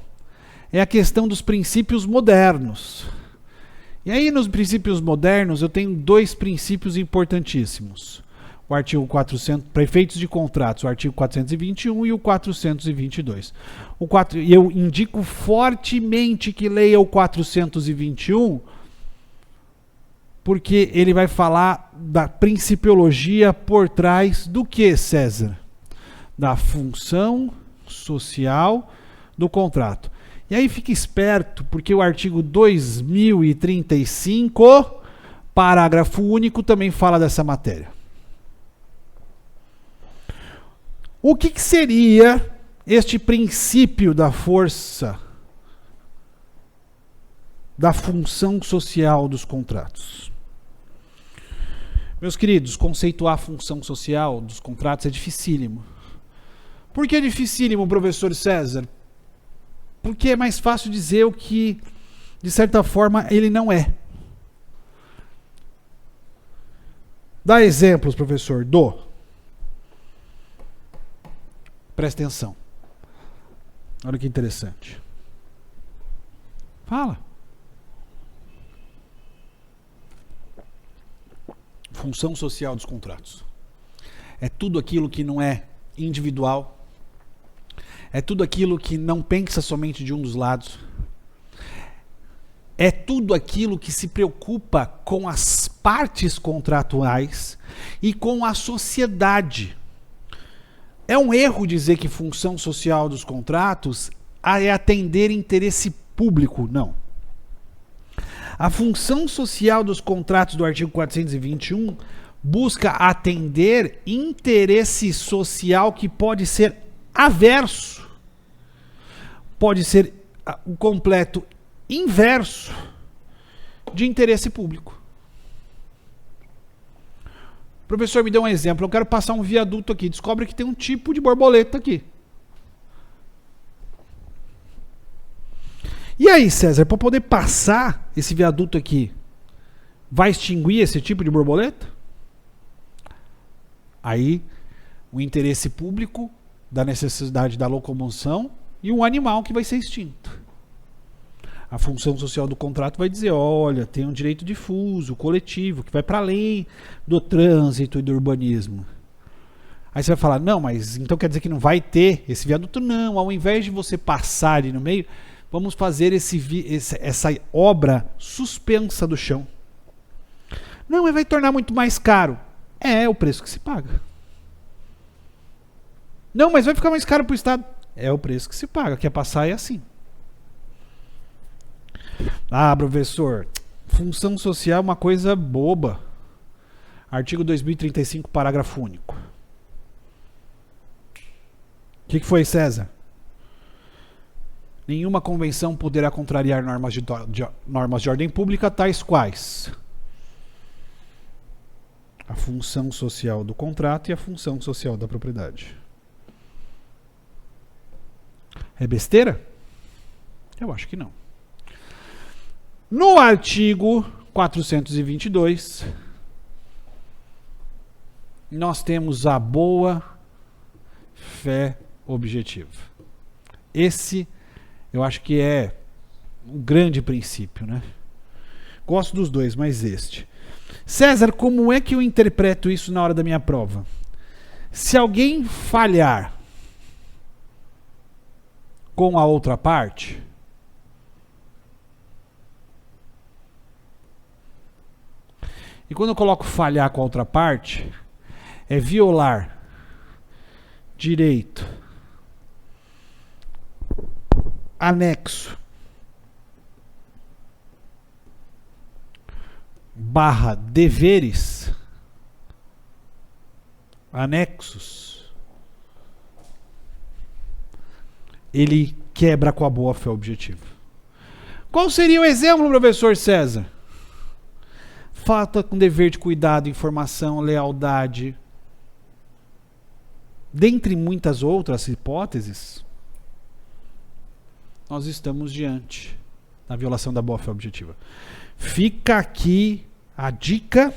é a questão dos princípios modernos. E aí nos princípios modernos eu tenho dois princípios importantíssimos. O artigo 400, para efeitos de contratos, o artigo 421 e o 422. E eu indico fortemente que leia o 421, porque ele vai falar da principiologia por trás do que, César? Da função social do contrato. E aí fique esperto, porque o artigo 2035, parágrafo único, também fala dessa matéria. O que seria este princípio da força, da função social dos contratos? Meus queridos, conceituar a função social dos contratos é dificílimo. Por que é dificílimo, professor César? Porque é mais fácil dizer o que, de certa forma, ele não é. Dá exemplos, professor. Presta atenção. Olha que interessante. Fala. Função social dos contratos. É tudo aquilo que não é individual. É tudo aquilo que não pensa somente de um dos lados. É tudo aquilo que se preocupa com as partes contratuais e com a sociedade. É um erro dizer que função social dos contratos é atender interesse público. Não. A função social dos contratos do artigo 421 busca atender interesse social que pode ser averso, pode ser o completo inverso de interesse público. Professor, me dê um exemplo. Eu quero passar um viaduto aqui. Descobre que tem um tipo de borboleta aqui. E aí, César, para poder passar esse viaduto aqui, vai extinguir esse tipo de borboleta? Aí, o interesse público da necessidade da locomoção e um animal que vai ser extinto. A função social do contrato vai dizer, olha, tem um direito difuso, coletivo, que vai para além do trânsito e do urbanismo. Aí você vai falar, não, mas então quer dizer que não vai ter esse viaduto? Não, ao invés de você passar ali no meio, vamos fazer essa obra suspensa do chão. Não, mas vai tornar muito mais caro. É o preço que se paga. Não, mas vai ficar mais caro para o Estado. É o preço que se paga. Quer passar é assim. Ah, professor, função social é uma coisa boba. Artigo 2035, parágrafo único. O que foi, César? Nenhuma convenção poderá contrariar normas de ordem pública, tais quais a função social do contrato e a função social da propriedade. É besteira? Eu acho que não. No artigo 422, nós temos a boa fé objetiva. Esse, eu acho que é um grande princípio, né? Gosto dos dois, mas este. César, como é que eu interpreto isso na hora da minha prova? Se alguém falhar com a outra parte, e quando eu coloco falhar com a outra parte, é violar direito, anexo, / deveres, anexos, ele quebra com a boa-fé objetiva. Qual seria o exemplo, professor César? Falta com dever de cuidado, informação, lealdade. Dentre muitas outras hipóteses, nós estamos diante da violação da boa-fé objetiva. Fica aqui a dica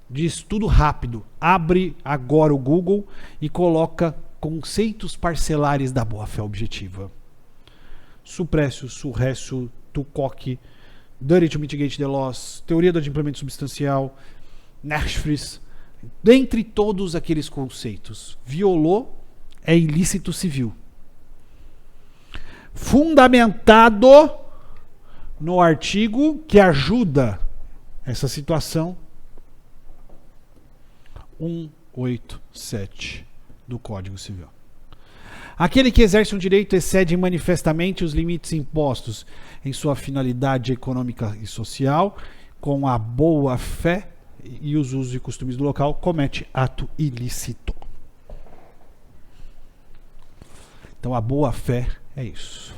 de estudo rápido. Abre agora o Google e coloca conceitos parcelares da boa-fé objetiva. Suprécio, surrécio, Tucoque, Duty to Mitigate the Loss, Teoria do Adimplemento Substancial, Nashfries, dentre todos aqueles conceitos. Violou, é ilícito civil. Fundamentado no artigo que ajuda essa situação 187 do Código Civil. Aquele que exerce um direito excede manifestamente os limites impostos em sua finalidade econômica e social, com a boa fé e os usos e costumes do local, comete ato ilícito. Então a boa fé é isso.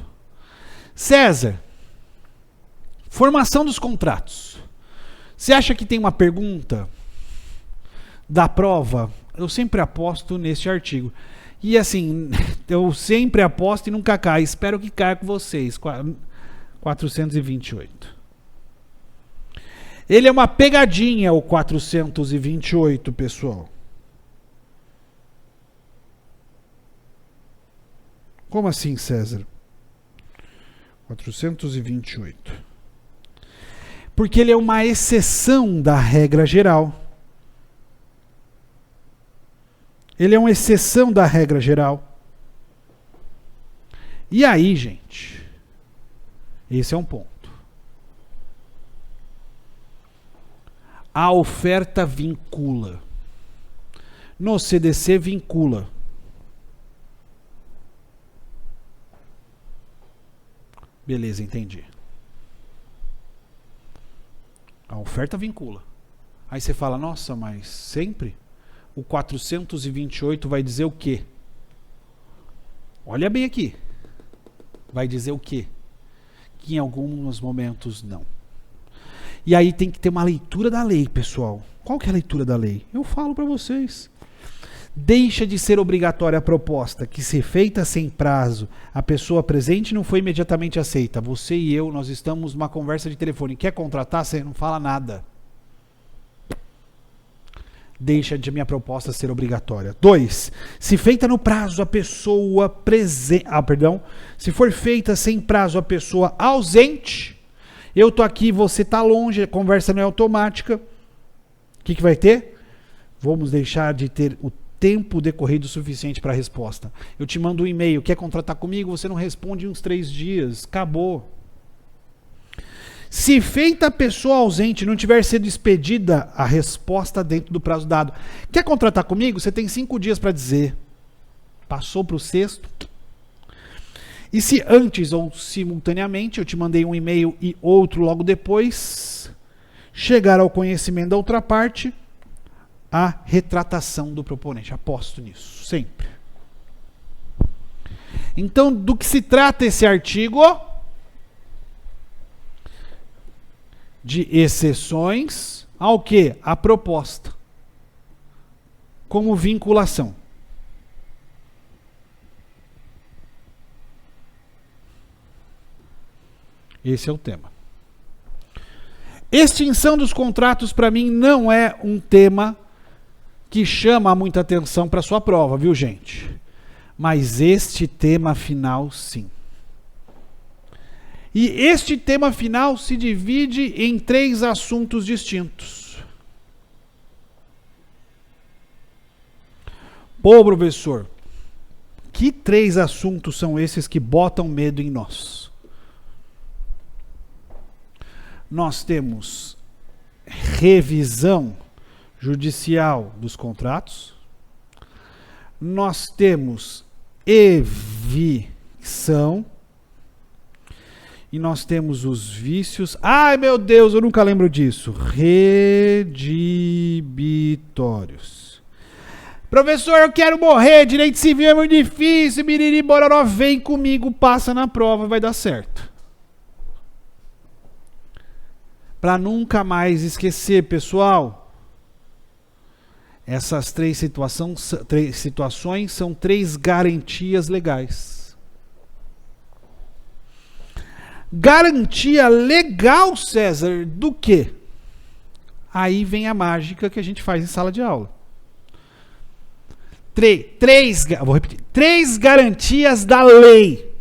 César, formação dos contratos. Você acha que tem uma pergunta da prova? Eu sempre aposto nesse artigo. E assim, eu sempre aposto e nunca cai. Espero que caia com vocês. 428. Ele é uma pegadinha, o 428, pessoal. Como assim, César? 428. Porque ele é uma exceção da regra geral. Ele é uma exceção da regra geral. E aí, gente, esse é um ponto. A oferta vincula. No CDC vincula. Beleza, entendi. A oferta vincula. Aí você fala, nossa, mas sempre? O 428 vai dizer o quê? Olha bem aqui. Vai dizer o quê? Que em alguns momentos não. E aí tem que ter uma leitura da lei, pessoal. Qual que é a leitura da lei? Eu falo para vocês. Deixa de ser obrigatória a proposta, que se feita sem prazo, a pessoa presente não foi imediatamente aceita. Você e eu, nós estamos numa conversa de telefone. Quer contratar? Você não fala nada. Deixa de minha proposta ser obrigatória. 2. Se feita no prazo, a pessoa presente... Se for feita sem prazo, a pessoa ausente... Eu tô aqui, você tá longe, a conversa não é automática. O que vai ter? Vamos deixar de ter o tempo decorrido suficiente para a resposta. Eu te mando um e-mail, quer contratar comigo? Você não responde em uns 3 dias. Acabou. Se feita a pessoa ausente, não tiver sido expedida a resposta dentro do prazo dado. Quer contratar comigo? Você tem 5 dias para dizer. Passou para o 6º. E se antes ou simultaneamente eu te mandei um e-mail e outro logo depois, chegar ao conhecimento da outra parte, a retratação do proponente. Aposto nisso, sempre. Então, do que se trata esse artigo? De exceções ao quê? A proposta. Como vinculação. Esse é o tema. Extinção dos contratos, para mim, não é um tema que chama muita atenção para sua prova, viu, gente? Mas este tema final, sim. E este tema final se divide em 3 assuntos distintos. Pô, professor, que 3 assuntos são esses que botam medo em nós? Nós temos revisão judicial dos contratos, nós temos evicção E nós temos os vícios. Ai, meu Deus, eu nunca lembro disso. Redibitórios. Professor, eu quero morrer. Direito civil é muito difícil. Biriri, bororó, vem comigo, passa na prova, vai dar certo. Para nunca mais esquecer, pessoal. Essas três situações são 3 garantias legais. Garantia legal, César, do quê? Aí vem a mágica que a gente faz em sala de aula. Vou repetir. 3 garantias da lei.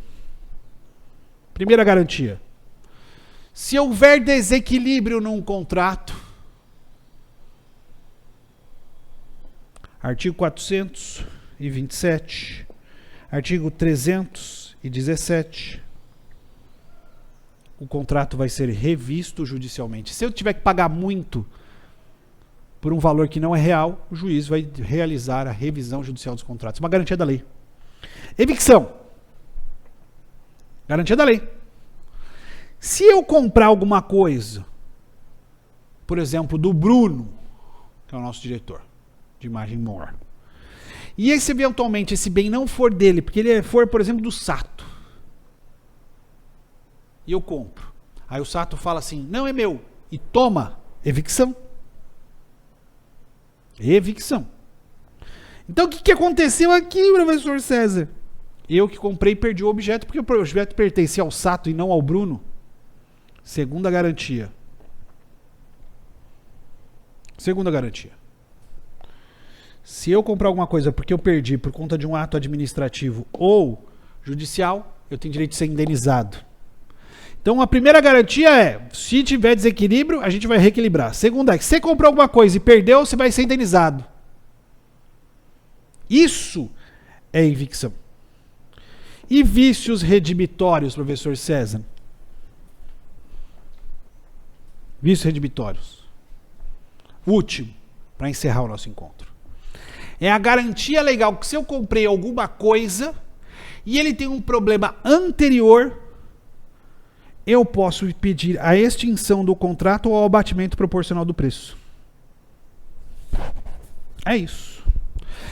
Primeira garantia. Se houver desequilíbrio num contrato, artigo 427, artigo 317, o contrato vai ser revisto judicialmente. Se eu tiver que pagar muito por um valor que não é real, o juiz vai realizar a revisão judicial dos contratos. Uma garantia da lei. Evicção. Garantia da lei. Se eu comprar alguma coisa, por exemplo, do Bruno, que é o nosso diretor de imagem More, e se eventualmente esse bem não for dele, porque ele for, por exemplo, do Sato, e eu compro. Aí o Sato fala assim, não é meu. E toma, evicção. Evicção. Então o que aconteceu aqui, professor César? Eu que comprei perdi o objeto, porque o objeto pertencia ao Sato e não ao Bruno. Segunda garantia. Segunda garantia. Se eu comprar alguma coisa porque eu perdi por conta de um ato administrativo ou judicial, eu tenho direito de ser indenizado. Então a primeira garantia é, se tiver desequilíbrio, a gente vai reequilibrar. Segunda é, se você comprou alguma coisa e perdeu, você vai ser indenizado. Isso é evicção. E vícios redibitórios, professor César? Vícios redibitórios. Último, para encerrar o nosso encontro. É a garantia legal que se eu comprei alguma coisa e ele tem um problema anterior, eu posso pedir a extinção do contrato ou ao abatimento proporcional do preço. É isso.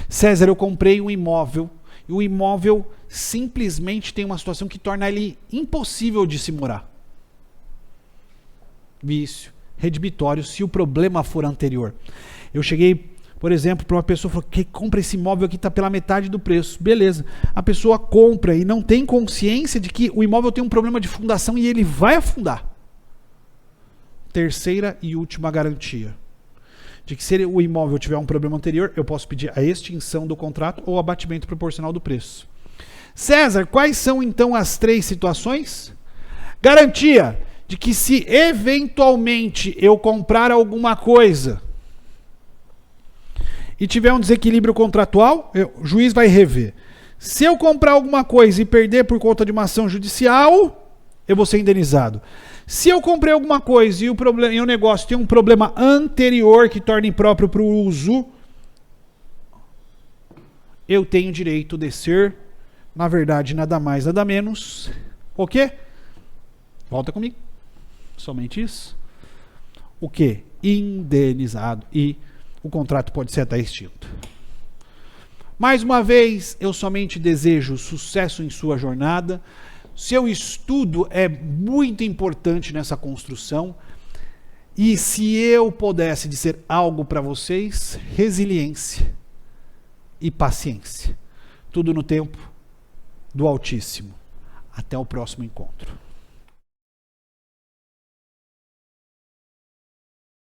César, eu comprei um imóvel e o imóvel simplesmente tem uma situação que torna ele impossível de se morar. Vício, redibitório, se o problema for anterior. Eu cheguei, por exemplo, para uma pessoa falou que compra esse imóvel aqui, está pela metade do preço. Beleza. A pessoa compra e não tem consciência de que o imóvel tem um problema de fundação e ele vai afundar. Terceira e última garantia. De que se o imóvel tiver um problema anterior, eu posso pedir a extinção do contrato ou abatimento proporcional do preço. César, quais são então as 3 situações? Garantia de que se eventualmente eu comprar alguma coisa e tiver um desequilíbrio contratual, o juiz vai rever. Se eu comprar alguma coisa e perder por conta de uma ação judicial, eu vou ser indenizado. Se eu comprei alguma coisa e o negócio tem um problema anterior que torna impróprio para o uso, eu tenho direito de ser, na verdade, nada mais, nada menos, o quê? Volta comigo. Somente isso. O quê? Indenizado. E o contrato pode ser até extinto. Mais uma vez, eu somente desejo sucesso em sua jornada. Seu estudo é muito importante nessa construção. E se eu pudesse dizer algo para vocês, resiliência e paciência. Tudo no tempo do Altíssimo. Até o próximo encontro.